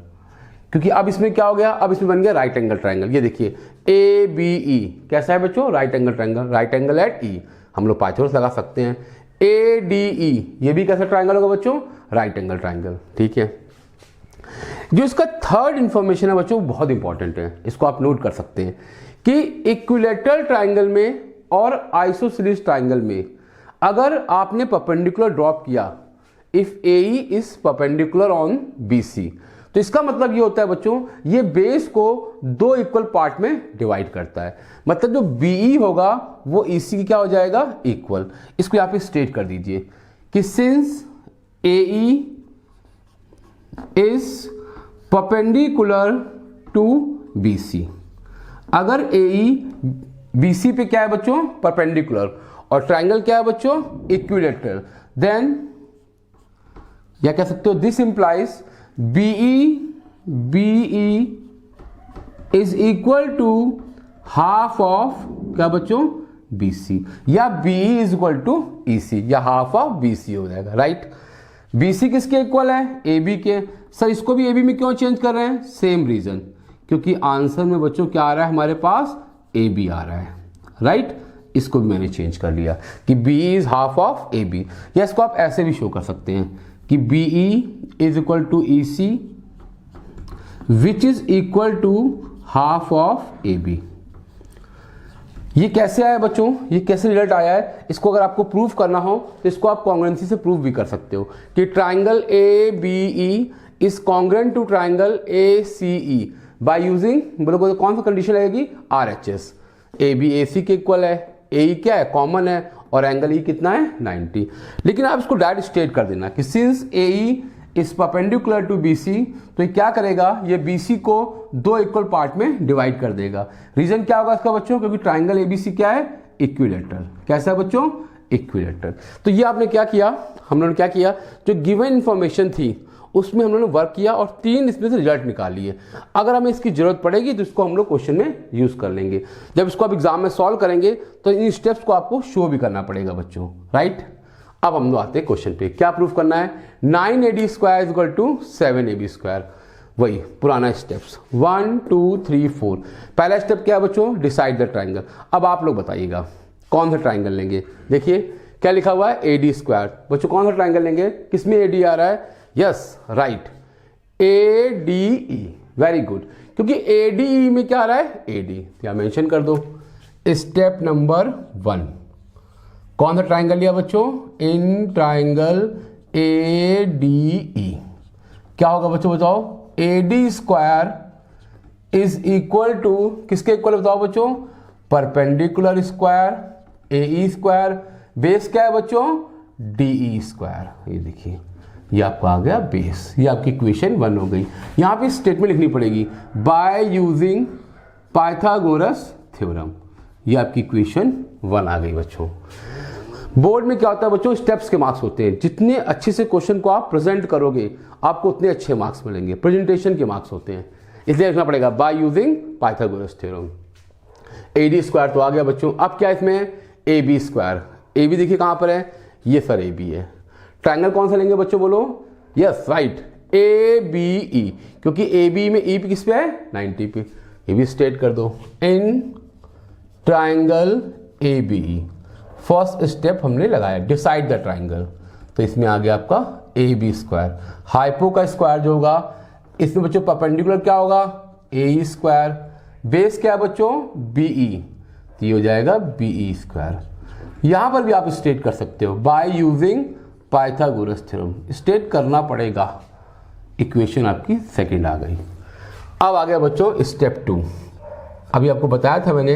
क्योंकि अब इसमें क्या हो गया? अब इसमें बन गया राइट एंगल ट्राइंगल। ये देखिए ABE कैसा है बच्चों? Right angle triangle, right angle at E। हम लोग पाइथागोरस लगा सकते हैं। ADE ये भी कैसा ट्राइंगल होगा बच्चों? राइट एंगल ट्राइंगल, ठीक है। जो इसका थर्ड इंफॉर्मेशन है बच्चों बहुत इंपॉर्टेंट है, इसको आप नोट कर सकते हैं कि इक्विलैटरल ट्राइंगल में और आइसोसेलेस ट्राइंगल में अगर आपने परपेंडिकुलर ड्रॉप किया, if AE is perpendicular on BC, तो इसका मतलब ये होता है बच्चों ये बेस को 2 इक्वल पार्ट में डिवाइड करता है। मतलब जो BE होगा वो EC की क्या हो जाएगा? इक्वल। इसको यहाँ पे स्टेट कर दीजिए कि since AE is perpendicular to BC, अगर AE BC पे क्या है बच्चों? परपेंडिकुलर, और ट्राइंगल क्या है बच्चों? इक्विलैटरल, देन या कह सकते हो this implies BE is equal to half of क्या बच्चों? BC, या BE is equal to EC, या हाफ ऑफ BC हो जाएगा, राइट। BC किसके इक्वल है? AB के। सर इसको भी AB में क्यों चेंज कर रहे हैं? सेम रीजन, क्योंकि आंसर में बच्चों क्या आ रहा है हमारे पास? AB आ रहा है, राइट। इसको भी मैंने चेंज कर लिया कि BE is half of AB, या इसको आप ऐसे भी शो कर सकते हैं कि BE is equal to EC which is equal to half of AB। ये कैसे आया बच्चों? ये कैसे रिजल्ट आया है? इसको अगर आपको प्रूफ करना हो तो इसको आप कॉन्ग्रुएंसी से प्रूफ भी कर सकते हो कि triangle ABE is congruent to triangle ACE by using, बोलो कौन सा कंडीशन लगेगी? RHS। AB AC के इक्वल है, AE क्या है? कॉमन है, और एंगल E कितना है? 90। लेकिन आप इसको डायरेक्ट स्टेट कर देना कि since AE is perpendicular to BC, तो ये क्या करेगा? ये BC को 2 इक्वल पार्ट में डिवाइड कर देगा। रीजन क्या होगा इसका बच्चों? क्योंकि ट्राइंगल ABC क्या है? इक्विलेटरल। कैसा है बच्चों? इक्विलेटरल। तो ये आपने क्या किया, हम लोगों ने क्या किया, जो गिवन इंफॉर्मेशन थी उसमें हम लोगों ने वर्क किया और 3 इसमें से रिजल्ट निकाल लिए। अगर हमें इसकी जरूरत पड़ेगी तो इसको हम लोग क्वेश्चन में यूज कर लेंगे। जब इसको आप एग्जाम में सॉल्व करेंगे तो इन स्टेप्स को आपको शो भी करना पड़ेगा बच्चों, राइट। अब हम लोग आते हैं क्वेश्चन पे। क्या प्रूफ करना है? 9ad square equal to 7ab square. वही पुराना स्टेप्स 1 2 3 4। पहला स्टेप क्या है बच्चों? Decide the triangle. अब आप लोग बताइएगा कौन सा ट्राइंगल लेंगे। देखिए क्या लिखा हुआ है? ad square. बच्चों कौन सा ट्राइंगल लेंगे? किसमें ad आ रहा है? Yes right, ADE। Very good, क्योंकि ADE में क्या आ रहा है? AD। क्या मेंशन कर दो। स्टेप नंबर 1 कौन सा ट्राइंगल लिया बच्चों? इन ट्राइंगल ADE क्या होगा बच्चों बताओ? AD square is equal to किसके इक्वल बताओ बच्चों? Perpendicular square AE square. Base क्या है बच्चों? DE square. ये देखिए ये आपका आ गया बेस। ये आपकी इक्वेशन 1 हो गई। यहां पे स्टेटमेंट लिखनी पड़ेगी बाय यूजिंग पाइथागोरस थ्योरम। ये आपकी इक्वेशन 1 आ गई बच्चों। बोर्ड में क्या होता है बच्चों? स्टेप्स के मार्क्स होते हैं। जितने अच्छे से क्वेश्चन को आप प्रेजेंट करोगे आपको उतने अच्छे मार्क्स मिलेंगे। प्रेजेंटेशन के मार्क्स होते हैं, इसलिए लिखना पड़ेगा bye using Pythagoras theorem. AD square तो आ गया बच्चों। अब क्या इसमें? AB square. AB देखिए कहां पर है? ये सर AB है। ट्राइंगल कौन सा लेंगे बच्चों बोलो? यस राइट, ABE, क्योंकि AB में E पे किस पे है? 90 पे। ये भी स्टेट कर दो। In triangle ABE first step हमने लगाया डिसाइड द ट्राइंगल। तो इसमें आ गया आपका AB स्क्वायर। हाइपो का स्क्वायर जो होगा इसमें बच्चों परपेंडिकुलर क्या होगा? AE square. बेस क्या है बच्चों? BE, तो ये हो जाएगा BE स्क्वायर। यहां पर भी आप स्टेट कर सकते हो bye using Pythagoras theorem. State करना पड़ेगा। इक्वेशन आपकी सेकंड आ गई। अब आ गया बच्चों स्टेप 2। अभी आपको बताया था मैंने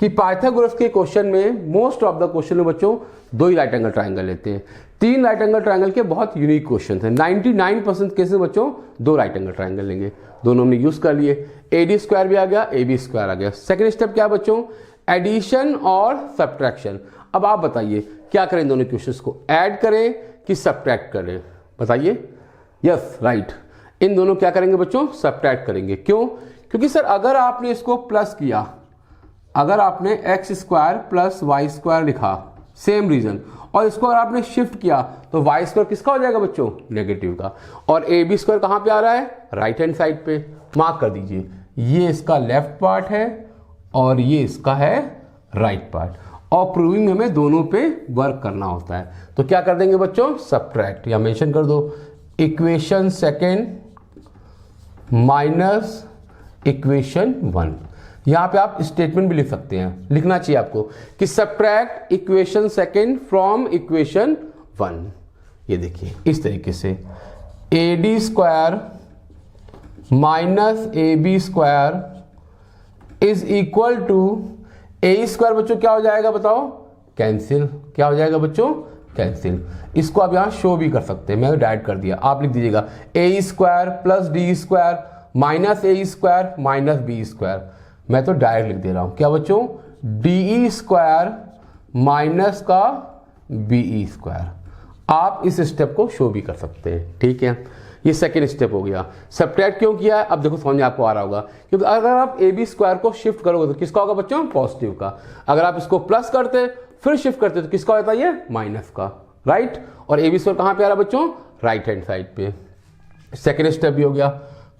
कि पाइथागोरस के क्वेश्चन में मोस्ट ऑफ द क्वेश्चन में बच्चों 2 ही राइट एंगल ट्राइंगल लेते हैं। 3 राइट एंगल ट्राइंगल के बहुत यूनिक क्वेश्चन है। 99% केसेस बच्चों 2 राइट एंगल ट्राइंगल लेंगे। दोनों हमने यूज कर लिए। AD स्क्वायर भी आ गया, AB स्क्वायर आ गया। सेकंड स्टेप क्या बच्चों? एडिशन और सब्ट्रैक्शन। अब आप बताइए क्या करें? दोनों क्वेश्चंस को ऐड करें कि सब्ट्रैक्ट करें? बताइए। यस राइट, इन दोनों क्या करेंगे बच्चों? सब्ट्रैक्ट करेंगे। क्यों? क्योंकि सर अगर आपने इसको प्लस किया, अगर आपने x square plus Y square लिखा, सेम रीजन, और इसको अगर आपने शिफ्ट किया तो वाई स्क्वायर किसका हो जाएगा बच्चों? नेगेटिव का। और AB स्क्वायर कहां पे आ रहा है? राइट हैंड साइड पे। मार्क कर दीजिए, ये इसका लेफ्ट पार्ट है और ये इसका है राइट पार्ट। और प्रूविंग में हमें दोनों पे वर्क करना होता है। तो क्या कर देंगे बच्चों? सब्ट्रैक्ट, या मेंशन कर दो इक्वेशन सेकेंड माइनस इक्वेशन 1। यहां पे आप स्टेटमेंट भी लिख सकते हैं, लिखना चाहिए आपको कि subtract equation second from equation 1। ये देखिए इस तरीके से AD square minus AB square is equal to AE square बच्चों क्या हो जाएगा बताओ? कैंसिल। क्या हो जाएगा बच्चों? कैंसिल। इसको आप यहां शो भी कर सकते हैं, मैं डायरेक्ट कर दिया। आप लिख दीजिएगा AE square plus DE square minus AE square minus BE square. मैं तो डायरेक्ट लिख दे रहा हूं। क्या बच्चों? DE स्क्वायर माइनस का BE स्क्वायर। आप इस स्टेप को शो भी कर सकते हैं, ठीक है। ये सेकेंड स्टेप हो गया। सब्ट्रैक्ट क्यों किया है? अब देखो समझ में आपको आ रहा होगा, क्योंकि अगर आप AB स्क्वायर को शिफ्ट करोगे तो किसका होगा बच्चों? पॉजिटिव का। अगर आप इसको प्लस करते फिर शिफ्ट करते तो किसका होता है? ये माइनस का, राइट। और AB स्क्वायर कहां पे आ रहा है बच्चों? राइट हैंड साइड पे। सेकेंड स्टेप भी हो गया।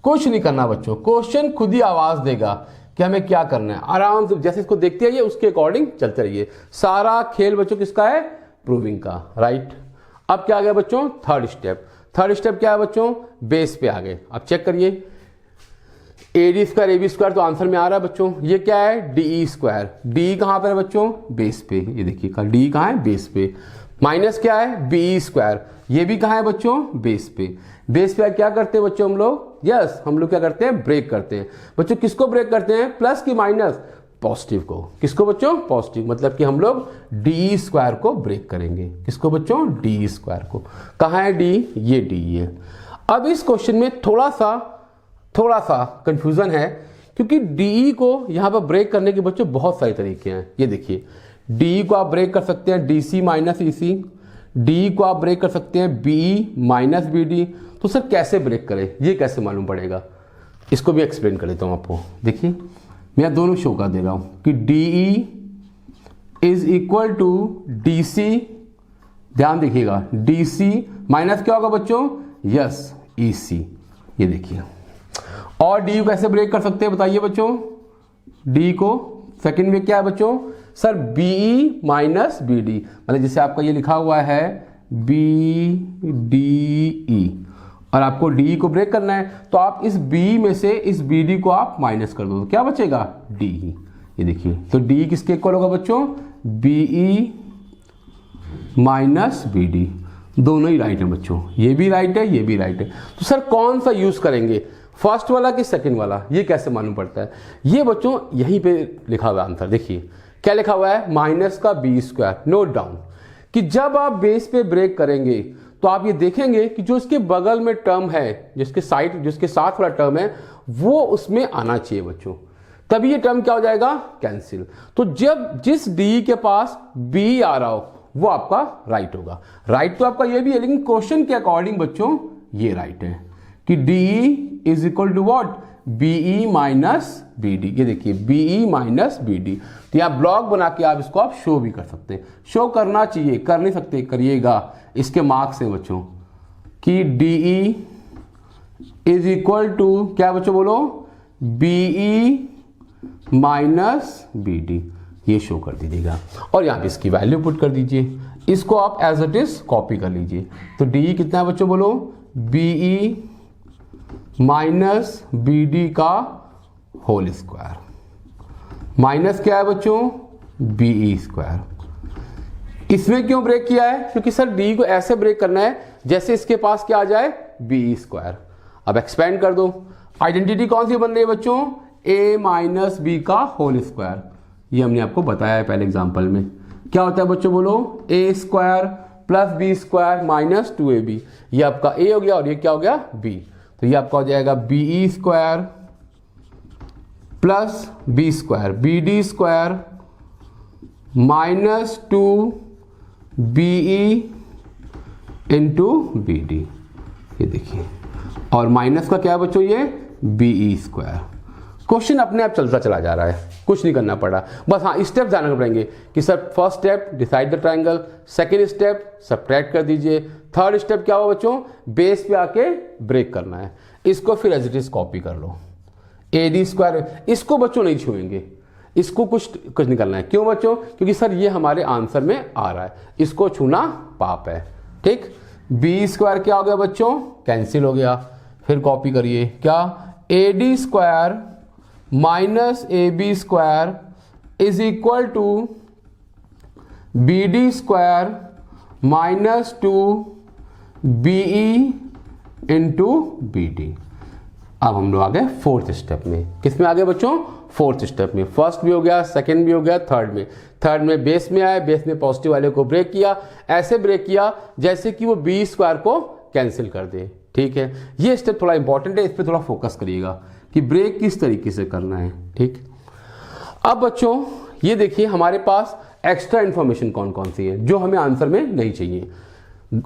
कुछ नहीं करना बच्चों, क्वेश्चन खुद ही आवाज देगा कि हमें क्या करना है। आराम से जैसे इसको देखते रहिए उसके अकॉर्डिंग चलते रहिए। सारा खेल बच्चों किसका है? प्रूविंग का, राइट। अब क्या आ गया बच्चों? Third step. थर्ड स्टेप क्या है बच्चों? बेस पे आ गए। अब चेक करिए AD स्क्वायर AB स्क्वायर तो आंसर में आ रहा है बच्चों। ये क्या है? DE square. DE कहां पर है बच्चों? बेस पे। ये देखिए DE कहां है? बेस पे। माइनस क्या है? BE square. ये भी कहां है बच्चों? बेस पे। बेस पे क्या करते हैं बच्चों हम लोग? यस, हम लोग क्या करते हैं? ब्रेक करते हैं। बच्चों किसको ब्रेक करते हैं? प्लस की माइनस? पॉजिटिव को। किसको बच्चों? पॉजिटिव। मतलब कि हम लोग DE स्क्वायर को ब्रेक करेंगे। किसको बच्चों? DE स्क्वायर को। कहां है D? ये DE है। अब इस क्वेश्चन में थोड़ा सा कंफ्यूजन है, क्योंकि DE को यहां पर ब्रेक करने के बच्चों बहुत सारे तरीके हैं। ये देखिए डी को आप ब्रेक कर सकते हैं डी सी माइनस ई सी, डी को आप ब्रेक कर सकते हैं बी माइनस बी डी। तो सर कैसे ब्रेक करें, ये कैसे मालूम पड़ेगा, इसको भी एक्सप्लेन कर देता हूँ आपको। देखिए मैं दोनों शो कर दे रहा हूँ कि D E is equal to D C, ध्यान देखिएगा डी सी माइनस क्या होगा बच्चों, यस ई सी, ये देखिए। और डी को कैसे ब्रेक कर सकते हैं बताइए बच्चों, डी को सेकंड में क्या है बच्चों, sir BE minus B D, मतलब जैसे आपका ये लिखा हुआ है बी डी ई, और आपको डी को ब्रेक करना है तो आप इस बी में से इस बी डी को आप माइनस कर दो तो क्या बचेगा, डी ई। ये देखिए तो डी किसके इक्वल होगा बच्चों, बीई माइनस बी डी, दोनों ही राइट है बच्चों, ये भी राइट है ये भी राइट है। तो सर कौन सा यूज करेंगे, फर्स्ट वाला कि सेकंड वाला, ये कैसे मालूम पड़ता है, ये बच्चों यहीं पे लिखा हुआ है आंसर। देखिए क्या लिखा हुआ है, माइनस का बी स्क्वायर। नोट डाउन कि जब आप बेस पे ब्रेक करेंगे तो आप ये देखेंगे कि जो इसके बगल में टर्म है, जिसके साथ वाला टर्म है वो उसमें आना चाहिए बच्चों, तभी ये टर्म क्या हो जाएगा, कैंसिल। तो जब जिस डी के पास बी आ रहा हो वो आपका राइट होगा। राइट तो आपका ये भी है, लेकिन क्वेश्चन के अकॉर्डिंग बच्चों ये राइट है कि D is equal to what, BE minus B D. ये देखिए बीई माइनस बी डी, तो यहाँ ब्लॉक बना के आप इसको आप शो भी कर सकते हैं, शो करना चाहिए, कर नहीं सकते करिएगा, इसके मार्क्स हैं बच्चों कि डीई इज इक्वल टू क्या बच्चों बोलो, बीई माइनस बी डी, ये शो कर दीजिएगा और यहाँ पे इसकी वैल्यू पुट कर दीजिए, इसको आप एज इट इज कॉपी कर लीजिए। तो डी कितना है बच्चों बोलो, बीई माइनस बी डी का होल स्क्वायर, माइनस क्या है बच्चों, बीई स्क्वायर। इसमें क्यों ब्रेक किया है, क्योंकि सर डी को ऐसे ब्रेक करना है जैसे इसके पास क्या आ जाए, बीई स्क्वायर। अब एक्सपेंड कर दो, आइडेंटिटी कौन सी बन रही है बच्चों, ए माइनस बी का होल स्क्वायर। ये हमने आपको बताया है पहले एग्जांपल में। क्या होता है बच्चों बोलो, A square plus B square minus 2ab, ये आपका ए हो गया और ये क्या हो गया, बी। तो ये आपका हो जाएगा BE square plus B square, B D square minus 2BE into B D. ये देखिए, और माइनस का क्या है बच्चों, ये बीई स्क्वायर। क्वेश्चन अपने आप चलता चला जा रहा है, कुछ नहीं करना पड़ा, बस हाँ स्टेप जानना पड़ेंगे कि sir first step decide the triangle, second step subtract कर दीजिए, थर्ड स्टेप क्या हो बच्चों, बेस पे आके ब्रेक करना है। इसको फिर एज इट इज कॉपी कर लो, AD स्क्वायर, इसको बच्चों नहीं छुएंगे, इसको कुछ नहीं करना है। क्यों बच्चों, क्योंकि सर ये हमारे आंसर में आ रहा है, इसको छूना पाप है। ठीक, बी स्क्वायर क्या हो गया बच्चों, कैंसिल हो गया। फिर कॉपी करिए, क्या AD square minus AB square is equal to BD square minus 2BE into BD। अब हम लोग आ गए फोर्थ स्टेप में। किस में आ गए बच्चों, फोर्थ स्टेप में। फर्स्ट भी हो गया, सेकंड भी हो गया, थर्ड में बेस में आए, बेस में पॉजिटिव वाले को ब्रेक किया, ऐसे ब्रेक किया जैसे कि वो बी स्क्वायर को कैंसिल कर दे। ठीक है, ये स्टेप थोड़ा इंपॉर्टेंट है, इस पर थोड़ा फोकस करिएगा कि ब्रेक किस तरीके से करना है। ठीक, अब बच्चों ये देखिए हमारे पास एक्स्ट्रा इंफॉर्मेशन कौन कौन सी है जो हमें आंसर में नहीं चाहिए,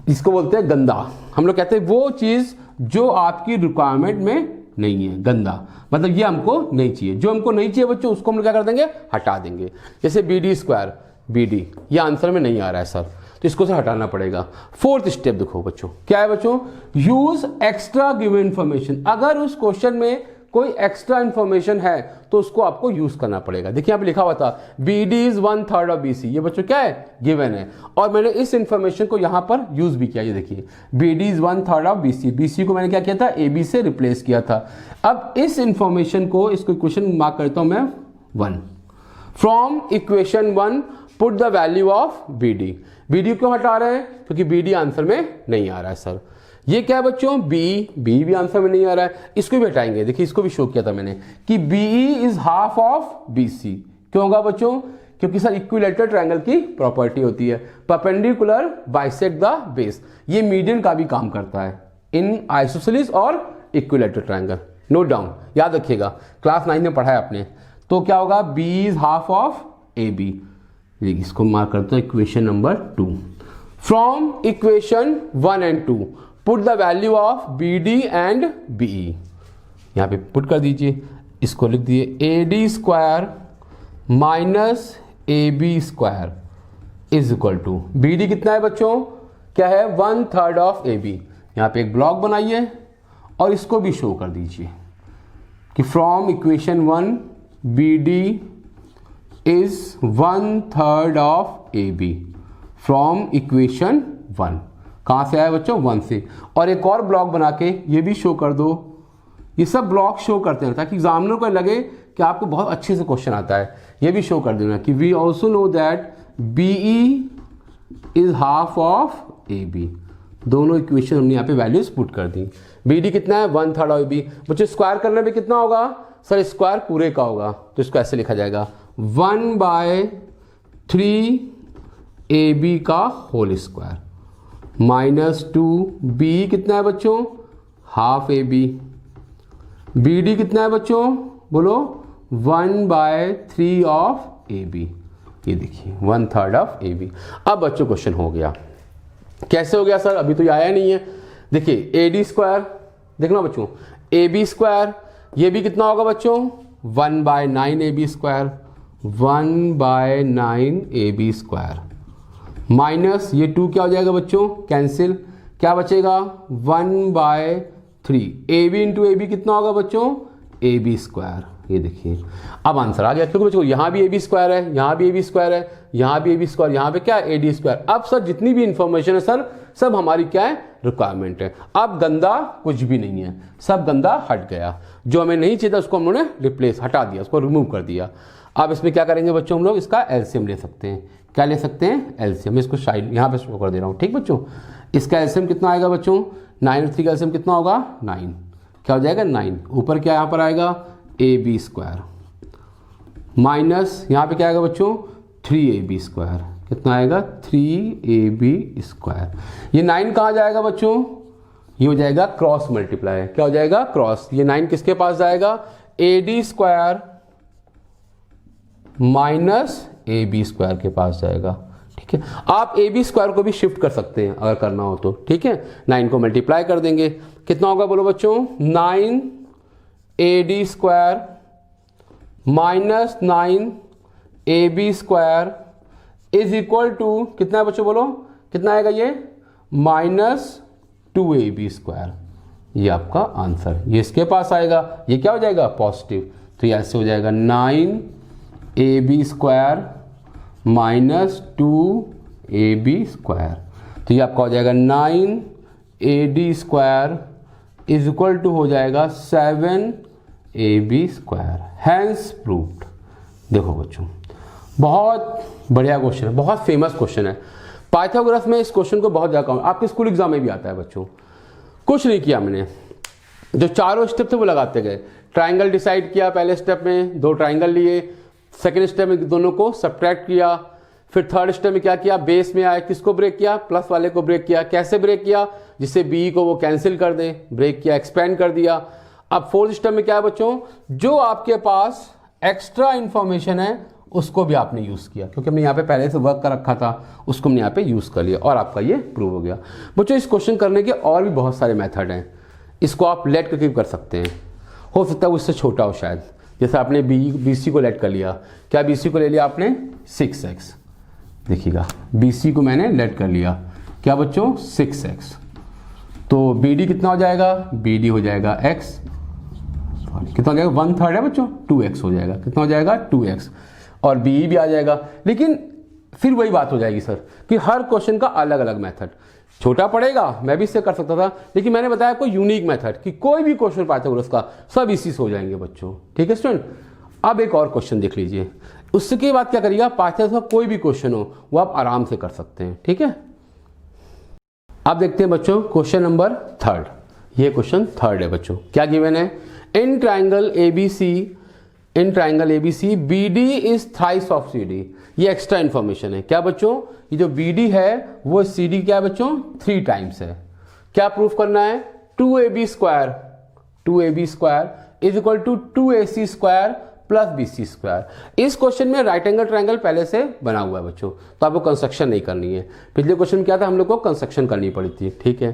इसको बोलते हैं गंदा। हम लोग कहते हैं वो चीज जो आपकी रिक्वायरमेंट में नहीं है, गंदा मतलब ये हमको नहीं चाहिए। जो हमको नहीं चाहिए बच्चों उसको हम क्या कर देंगे, हटा देंगे। जैसे BD स्क्वायर, BD ये आंसर में नहीं आ रहा है सर, तो इसको से हटाना पड़ेगा। फोर्थ स्टेप देखो बच्चों, क्या है बच्चों, यूज एक्स्ट्रा गिवन इंफॉर्मेशन। अगर उस क्वेश्चन में कोई एक्स्ट्रा इंफॉर्मेशन है तो उसको आपको यूज करना पड़ेगा। देखिए यहाँ पे लिखा हुआ था BD इज 1/3 ऑफ BC, ये बच्चों क्या है, गिवन है, और मैंने इस इंफॉर्मेशन को यहाँ पर यूज भी किया। ये देखिए BD is 1/3 of BC, BC को मैंने क्या किया था, AB से रिप्लेस किया था। अब इस इंफॉर्मेशन को, इसको इक्वेशन मार्क करता हूं मैं 1, from equation 1 put the value of BD। BD क्यों हटा रहे हैं, क्योंकि BD आंसर में नहीं आ रहा है सर। ये क्या है बच्चों, B भी आंसर में नहीं आ रहा है, इसको भी हटाएंगे। देखिए इसको भी शो किया था मैंने कि BE is half of BC। क्यों होगा बच्चों, क्योंकि सर इक्विलैटरल ट्रायंगल की प्रॉपर्टी होती है, परपेंडिकुलर बाइसेक्ट द बेस। ये मीडियन का भी काम करता है इन आइसोसेलेस और इक्विलैटरल ट्रायंगल। नोट डाउन, याद रखिएगा, क्लास 9 में पढ़ा है आपने। तो क्या होगा, B is half of AB, इसको मार्क करते हैं equation number 2। From equation 1 and 2 put the value of B D and BE. यहाँ पे पुट कर दीजिए, इसको लिख दिए A D square minus A B square is equal to B D कितना है बच्चों, क्या है 1/3 ऑफ ए बी। यहाँ पे एक ब्लॉक बनाइए और इसको भी शो कर दीजिए कि from equation 1 B D is 1/3 of A B from equation 1। कहाँ से आया बच्चों, 1 से। और एक और ब्लॉक बना के ये भी शो कर दो। ये सब ब्लॉक शो करते हैं ताकि एग्जामिनर को लगे कि आपको बहुत अच्छे से क्वेश्चन आता है। ये भी शो कर देना कि we also know that B E is half of A B. दोनों इक्वेशन हमने यहाँ पे वैल्यूज पुट कर दी। बी डी कितना है 1/3 ऑफ ए बी। बच्चों स्क्वायर करने पे कितना होगा सर, स्क्वायर पूरे का होगा तो इसको ऐसे लिखा जाएगा 1/3 ए बी का होल स्क्वायर माइनस 2 बी कितना है बच्चों, half A B. B D कितना है बच्चों बोलो, 1/3 ऑफ ए बी। ये देखिए 1/3 ऑफ ए बी। अब बच्चों क्वेश्चन हो गया, कैसे हो गया सर, अभी तो ये आया नहीं है। देखिए ए डी स्क्वायर देखना बच्चों, ए बी स्क्वायर ये भी कितना होगा बच्चों 1/9 A B square, 1/9 A B square minus ये 2 क्या हो जाएगा बच्चों कैंसिल, क्या बचेगा 1/3 A B into A B कितना होगा बच्चों ए बी स्क्वायर। ये देखिए अब आंसर आ गया, क्योंकि बच्चों यहाँ भी ए बी स्क्वायर है, यहाँ भी ए बी स्क्वायर है, यहाँ भी ए बी स्क्वायर, यहाँ पे क्या ए डी स्क्वायर। अब सर जितनी भी इंफॉर्मेशन है सर सब हमारी क्या है रिक्वायरमेंट है। अब गंदा कुछ भी नहीं है, सब गंदा हट गया। जो हमें नहीं चाहिए था उसको हम लोगों ने रिप्लेस हटा दिया, उसको रिमूव कर दिया। अब इसमें क्या करेंगे बच्चों, हम लोग इसका एलसीएम ले सकते हैं। क्या ले सकते हैं एलसीएम। मैं इसको साइड यहाँ पे शो कर दे रहा हूँ, ठीक बच्चों। इसका एलसीएम कितना आएगा बच्चों, 9 और 3 का एलसीएम कितना होगा 9, क्या हो जाएगा 9। ऊपर क्या यहाँ पर आएगा ए बी स्क्वायर माइनस यहाँ पे क्या आएगा बच्चों 3ab स्क्वायर, कितना आएगा 3ab स्क्वायर। ये 9 कहाँ जाएगा बच्चों, ये हो जाएगा क्रॉस मल्टीप्लाई, क्या हो जाएगा क्रॉस। ये 9 किसके पास जाएगा ad square minus ab square के पास जाएगा, ठीक है। आप ab स्क्वायर को भी शिफ्ट कर सकते हैं अगर करना हो तो, ठीक है। 9 को मल्टीप्लाई कर देंगे, कितना होगा बोलो बच्चों 9 ad square minus 9 ab square is equal to कितना है बच्चों बोलो, कितना आएगा ये -2ab स्क्वायर। ये आपका आंसर, ये इसके पास आएगा, ये क्या हो जाएगा पॉजिटिव, तो ये ऐसे हो जाएगा 9ab square minus 2ab square. तो ये आपका हो जाएगा 9ad square is equal to हो जाएगा 7ab स्क्वायर। Hence proved. देखो बच्चों बहुत बढ़िया क्वेश्चन है, बहुत फेमस क्वेश्चन है। पाइथागोरस में इस क्वेश्चन को बहुत ज़्यादा आपके स्कूल एग्जाम में भी आता है बच्चों। कुछ नहीं किया मैंने, जो चारों स्टेप थे वो लगाते गए। ट्राइंगल डिसाइड किया पहले स्टेप में, 2 ट्राइंगल लिए। सेकेंड स्टेप में दोनों को सब्ट्रैक्ट किया। फिर थर्ड स्टेप में क्या किया, बेस में आया, किसको ब्रेक किया, प्लस वाले को ब्रेक किया। कैसे ब्रेक किया, जिससे बी को वो कैंसिल कर दे, ब्रेक किया, एक्सपेंड कर दिया। अब फोर्थ स्टेप में क्या है बच्चों, जो आपके पास एक्स्ट्रा इंफॉर्मेशन है उसको भी आपने यूज किया, क्योंकि हमने यहाँ पे पहले से वर्क कर रखा था, उसको हमने यहाँ पे यूज कर लिया और आपका ये प्रूव हो गया। बच्चों इस क्वेश्चन करने के और भी बहुत सारे मेथड हैं। इसको आप लेट करके कर सकते हैं, हो सकता है उससे छोटा हो शायद। जैसे आपने बी सी को लेट कर लिया, क्या बी सी को ले लिया आपने 6x, देखिएगा बी सी को मैंने लेट कर लिया, क्या बच्चों 6x। तो बी डी कितना हो जाएगा, बी डी हो जाएगा x, कितना हो जाएगा 1/3 है बच्चों 2x हो जाएगा, कितना हो जाएगा 2x। और बी भी आ जाएगा। लेकिन फिर वही बात हो जाएगी सर कि हर क्वेश्चन का अलग अलग मेथड, छोटा पड़ेगा, मैं भी इससे कर सकता था, लेकिन मैंने बताया कोई यूनिक मेथड कि कोई भी क्वेश्चन पाइथागोरस का सब इसी से हो जाएंगे बच्चों, ठीक है स्टूडेंट। अब एक और क्वेश्चन देख लीजिए, उसके बाद क्या करिएगा, पाइथागोरस का कोई भी क्वेश्चन हो वो आप आराम से कर सकते हैं, ठीक है। अब देखते हैं बच्चों क्वेश्चन नंबर 3। ये क्वेश्चन 3 है बच्चों। क्या गिवन है, in triangle ABC BD is thrice of CD। ये एक्स्ट्रा इंफॉर्मेशन है। क्या बच्चों, ये जो BD है वो CD क्या है बच्चों 3 टाइम्स है। क्या प्रूफ करना है, 2AB square is equal to 2AC square plus BC square. इस क्वेश्चन में राइट एंगल ट्रायंगल पहले से बना हुआ है बच्चों, तो आपको कंस्ट्रक्शन नहीं करनी है। पिछले क्वेश्चन क्या था, हम लोग को कंस्ट्रक्शन करनी पड़ी थी। ठीक है,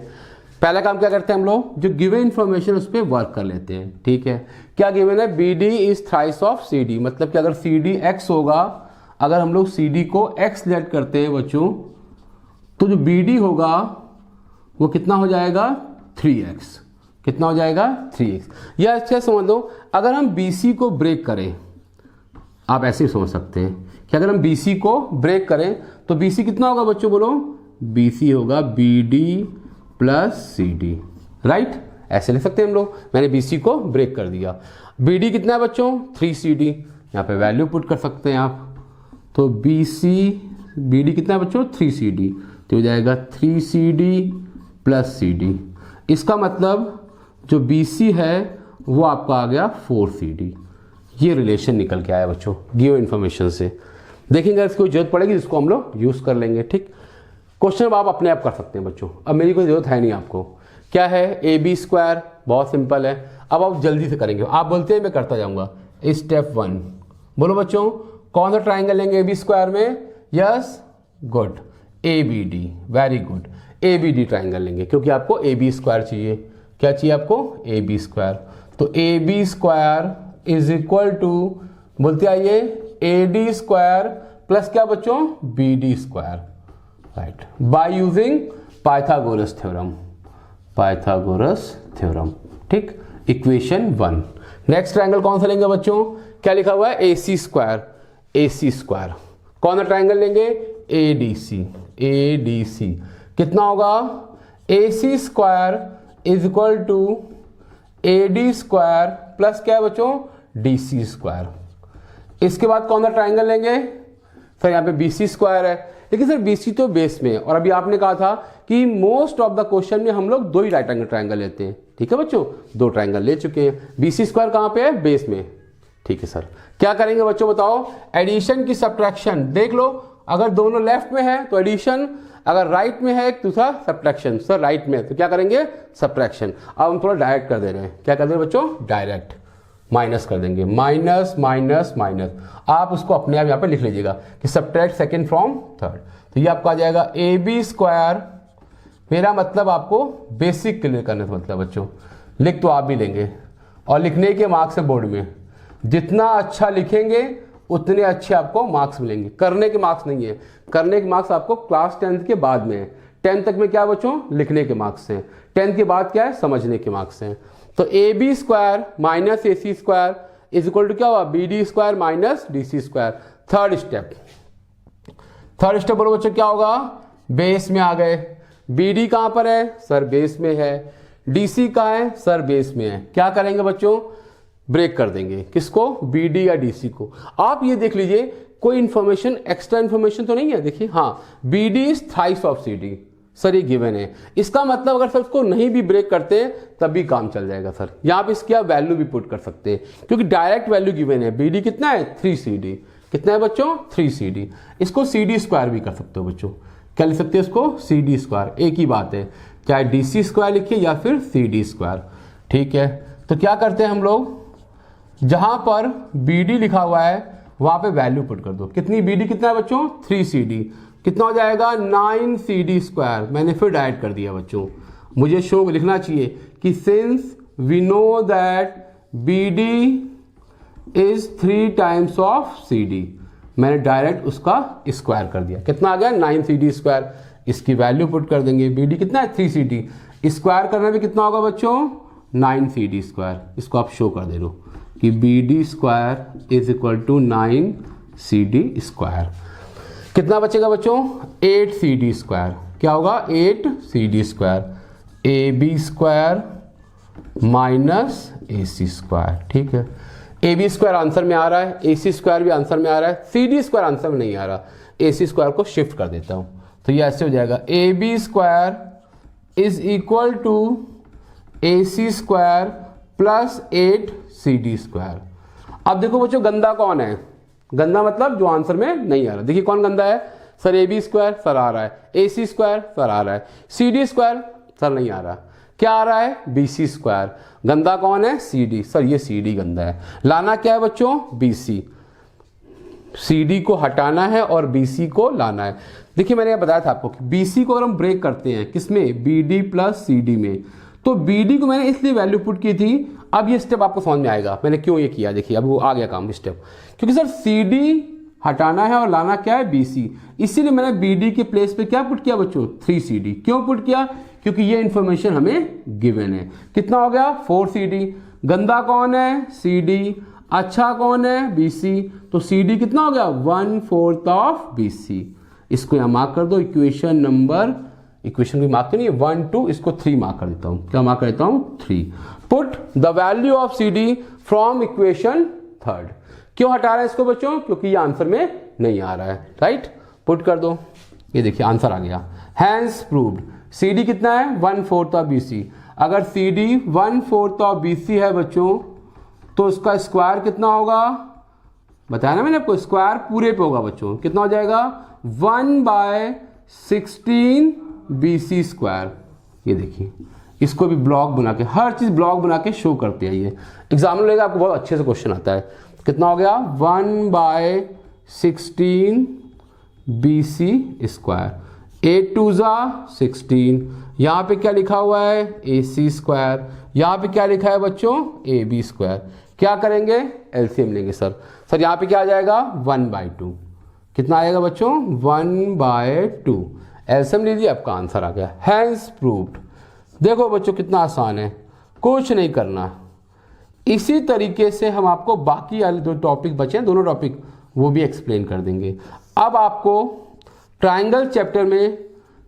पहला काम क्या करते हैं हम लोग, जो गिवन इन्फॉर्मेशन उस पर वर्क कर लेते हैं। ठीक है, क्या गिवन है, BD is thrice of CD, मतलब कि अगर CD x होगा, अगर हम लोग CD को x लेट करते हैं बच्चों, तो जो BD होगा वो कितना हो जाएगा, 3x। कितना हो जाएगा, 3x। या अच्छा समझ लो, अगर हम BC को ब्रेक करें, आप ऐसे ही समझ सकते हैं कि अगर हम BC को ब्रेक करें तो BC कितना होगा बच्चों, बोलो, BC होगा BD प्लस CD, राइट, ऐसे लिख सकते हैं हम लोग। मैंने BC को ब्रेक कर दिया। BD कितना है बच्चों, 3CD, यहाँ पे वैल्यू पुट कर सकते हैं आप। तो BD कितना है बच्चों, 3CD, तो हो जाएगा 3CD प्लस CD। इसका मतलब जो BC है वो आपका आ गया 4CD। ये रिलेशन निकल के आया बच्चों गिवन इन्फॉर्मेशन से। देखेंगे इसको जरूरत पड़ेगी जिसको हम लोग यूज़ कर लेंगे। ठीक, क्वेश्चन अब आप अपने आप कर सकते हैं बच्चों, अब मेरी कोई जरूरत है नहीं आपको। क्या है, AB स्क्वायर, बहुत सिंपल है। अब आप जल्दी से करेंगे, आप बोलते हैं मैं करता जाऊंगा। स्टेप 1, बोलो बच्चों, कौन सा ट्राइंगल लेंगे AB स्क्वायर में, yes, good, ABD, very good, ABD triangle लेंगे, क्योंकि आपको AB स्क्वायर चाहिए। क्या चाहिए आपको, AB स्क्वायर। तो AB square is equal to, बोलते आइए, AD स्क्वायर प्लस क्या बच्चों, BD square, right, by using Pythagoras theorem. Pythagoras theorem, ठीक, इक्वेशन 1। नेक्स्ट ट्राइंगल कौन सा लेंगे बच्चों, क्या लिखा हुआ है, AC स्क्वायर। AC स्क्वायर, कौन सा ट्राइंगल लेंगे, ADC। ADC कितना होगा, AC square is equal to AD square plus क्या है बच्चों, DC स्क्वायर। इसके बाद कौन सा ट्राइंगल लेंगे, सर यहाँ पे BC स्क्वायर है, लेकिन सर BC तो बेस में है, और अभी आपने कहा था कि मोस्ट ऑफ द क्वेश्चन में हम लोग 2 ही राइट एंगल ट्राइंगल लेते हैं। ठीक है बच्चों, 2 ट्राइंगल ले चुके हैं। BC स्क्वायर कहाँ पे है, बेस में। ठीक है सर, क्या करेंगे बच्चों बताओ, एडिशन की सब्ट्रैक्शन देख लो, अगर दोनों लेफ्ट में है तो एडिशन, अगर राइट में है दूसरा सब्ट्रैक्शन। सर राइट में है तो क्या करेंगे, सब्ट्रैक्शन। अब हम थोड़ा डायरेक्ट कर दे रहे हैं, क्या कर दे रहे हैं बच्चों, डायरेक्ट माइनस कर देंगे, माइनस माइनस माइनस। आप उसको अपने आप यहाँ पे लिख लीजिएगा कि सब्ट्रैक्ट सेकंड फ्रॉम थर्ड, तो ये आपका आ जाएगा AB स्क्वायर। मेरा मतलब आपको बेसिक क्लियर करने से मतलब बच्चों, लिख तो आप भी लेंगे, और लिखने के मार्क्स है बोर्ड में, जितना अच्छा लिखेंगे उतने अच्छे आपको मार्क्स मिलेंगे। करने के मार्क्स नहीं है, करने के मार्क्स आपको क्लास 10th के बाद में है। 10th तक में क्या बच्चों, लिखने के मार्क्स हैं। 10th के बाद क्या है, समझने के मार्क्स हैं। तो AB square minus AC square is equal to क्या हुआ, BD square minus DC square. Third step बोलो बच्चों क्या होगा, बेस में आ गए। BD कहां पर है, सर बेस में है। DC कहां है, सर बेस में है। क्या करेंगे बच्चों, ब्रेक कर देंगे, किसको, BD या DC को। आप ये देख लीजिए कोई इंफॉर्मेशन, एक्स्ट्रा इंफॉर्मेशन तो नहीं है। देखिए हाँ, BD is thrice of CD, sir ये गिवन है। इसका मतलब अगर सर उसको नहीं भी ब्रेक करते तब भी काम चल जाएगा सर। यहाँ पे इसकी आप वैल्यू भी पुट कर सकते हैं, क्योंकि डायरेक्ट वैल्यू गिवन है। BD कितना है, 3CD। कितना है बच्चों, 3CD। इसको CD स्क्वायर भी कर सकते हो बच्चों। क्या लिख सकते हैं इसको, CD स्क्वायर। एक ही बात है, चाहे DC स्क्वायर लिखिए या फिर CD स्क्वायर। ठीक है, तो क्या करते हैं हम लोग, जहां पर BD लिखा हुआ है वहां पे वैल्यू पुट कर दो। कितनी, BD कितना है बच्चों, 3CD। कितना हो जाएगा, 9CD स्क्वायर। मैंने फिर डायरेक्ट कर दिया बच्चों, मुझे शो लिखना चाहिए कि since we know that BD is 3 times of CD, मैंने डायरेक्ट उसका स्क्वायर कर दिया। कितना आ गया, 9CD स्क्वायर। इसकी वैल्यू पुट कर देंगे। BD कितना है, 3CD। स्क्वायर करने में कितना होगा बच्चों, 9CD स्क्वायर। इसको आप शो कर दे लो कि BD square is equal to 9CD square. कितना बचेगा बच्चों, 8CD स्क्वायर। क्या होगा, 8CD square. AB square minus AC square. ठीक है, AB स्क्वायर आंसर में आ रहा है, AC स्क्वायर भी आंसर में आ रहा है, CD स्क्वायर आंसर में नहीं आ रहा। AC स्क्वायर को शिफ्ट कर देता हूं, तो ये ऐसे हो जाएगा, AB square is equal to AC square plus 8CD square. अब देखो बच्चों, गंदा कौन है, गंदा मतलब जो आंसर में नहीं आ रहा। देखिए कौन गंदा है, सर AB स्क्वायर सर आ रहा है, AC स्क्वायर सर आ रहा है, CD स्क्वायर सर नहीं आ रहा। क्या आ रहा है, BC स्क्वायर। गंदा कौन है, CD। सर ये CD गंदा है। लाना क्या है बच्चों, BC। CD को हटाना है और BC को लाना है। देखिए मैंने बताया था आपको कि BC को अगर हम ब्रेक करते हैं किसमें, BD प्लस CD में, तो BD को मैंने इसलिए वैल्यू पुट की थी। अब ये स्टेप आपको समझ में आएगा मैंने क्यों ये किया। देखिए अब वो आ गया काम स्टेप, क्योंकि सर CD हटाना है और लाना क्या है, BC। इसीलिए मैंने BD के प्लेस पे क्या पुट किया बच्चों, 3CD। क्यों पुट किया, क्योंकि ये इंफॉर्मेशन हमें गिवन है। कितना हो गया, 4CD। गंदा कौन है, CD। अच्छा कौन है, BC। तो CD कितना हो गया, 1/4 ऑफ BC। इसको यहां मार्क कर दो, इक्वेशन नंबर, इक्वेशन भी मार्क नहीं है 1 2, इसको 3 मार्क कर देता हूं। क्या मार्क कर देता हूं, 3। Put the value of CD from equation 3। क्यों हटा रहा है इसको बच्चों, क्योंकि ये आंसर में नहीं आ रहा है, राइट। पुट कर दो, ये देखिए आंसर आ गया। हैंस प्रूव्ड CD कितना है, 1/4 ऑफ BC। अगर CD 1/4 ऑफ BC है बच्चों, तो उसका स्क्वायर कितना होगा, बताया ना मैंने आपको, स्क्वायर पूरे पे होगा बच्चों। कितना हो जाएगा, 1/16 BC स्क्वायर। ये देखिए इसको भी ब्लॉक बना के, हर चीज ब्लॉक बना के शो करते हैं। ये एग्जाम में लेगा आपको बहुत अच्छे से क्वेश्चन आता है। कितना हो गया, 1/16 BC स्क्वायर। 8 2 16। यहाँ पे क्या लिखा हुआ है, AC स्क्वायर। यहाँ पे क्या लिखा है बच्चों, AB स्क्वायर। क्या करेंगे, एलसीएम लेंगे। सर यहाँ पे क्या आ जाएगा, 1/2। कितना आएगा बच्चों, 1/2। एलसीएम लीजिए, आपका आंसर आ गया। Hence proved. देखो बच्चों कितना आसान है, कुछ नहीं करना। इसी तरीके से हम आपको बाकी वाले 2 टॉपिक बचे हैं, दोनों टॉपिक वो भी एक्सप्लेन कर देंगे। अब आपको ट्राइंगल चैप्टर में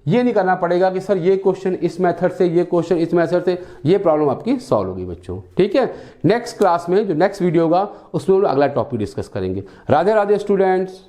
ये नहीं करना पड़ेगा कि सर ये क्वेश्चन इस मेथड से, ये क्वेश्चन इस मेथड से, ये प्रॉब्लम आपकी सॉल्व होगी बच्चों, ठीक है। नेक्स्ट क्लास में जो नेक्स्ट वीडियो होगा उसमें हम लोग अगला टॉपिक डिस्कस करेंगे। राधे राधे स्टूडेंट्स।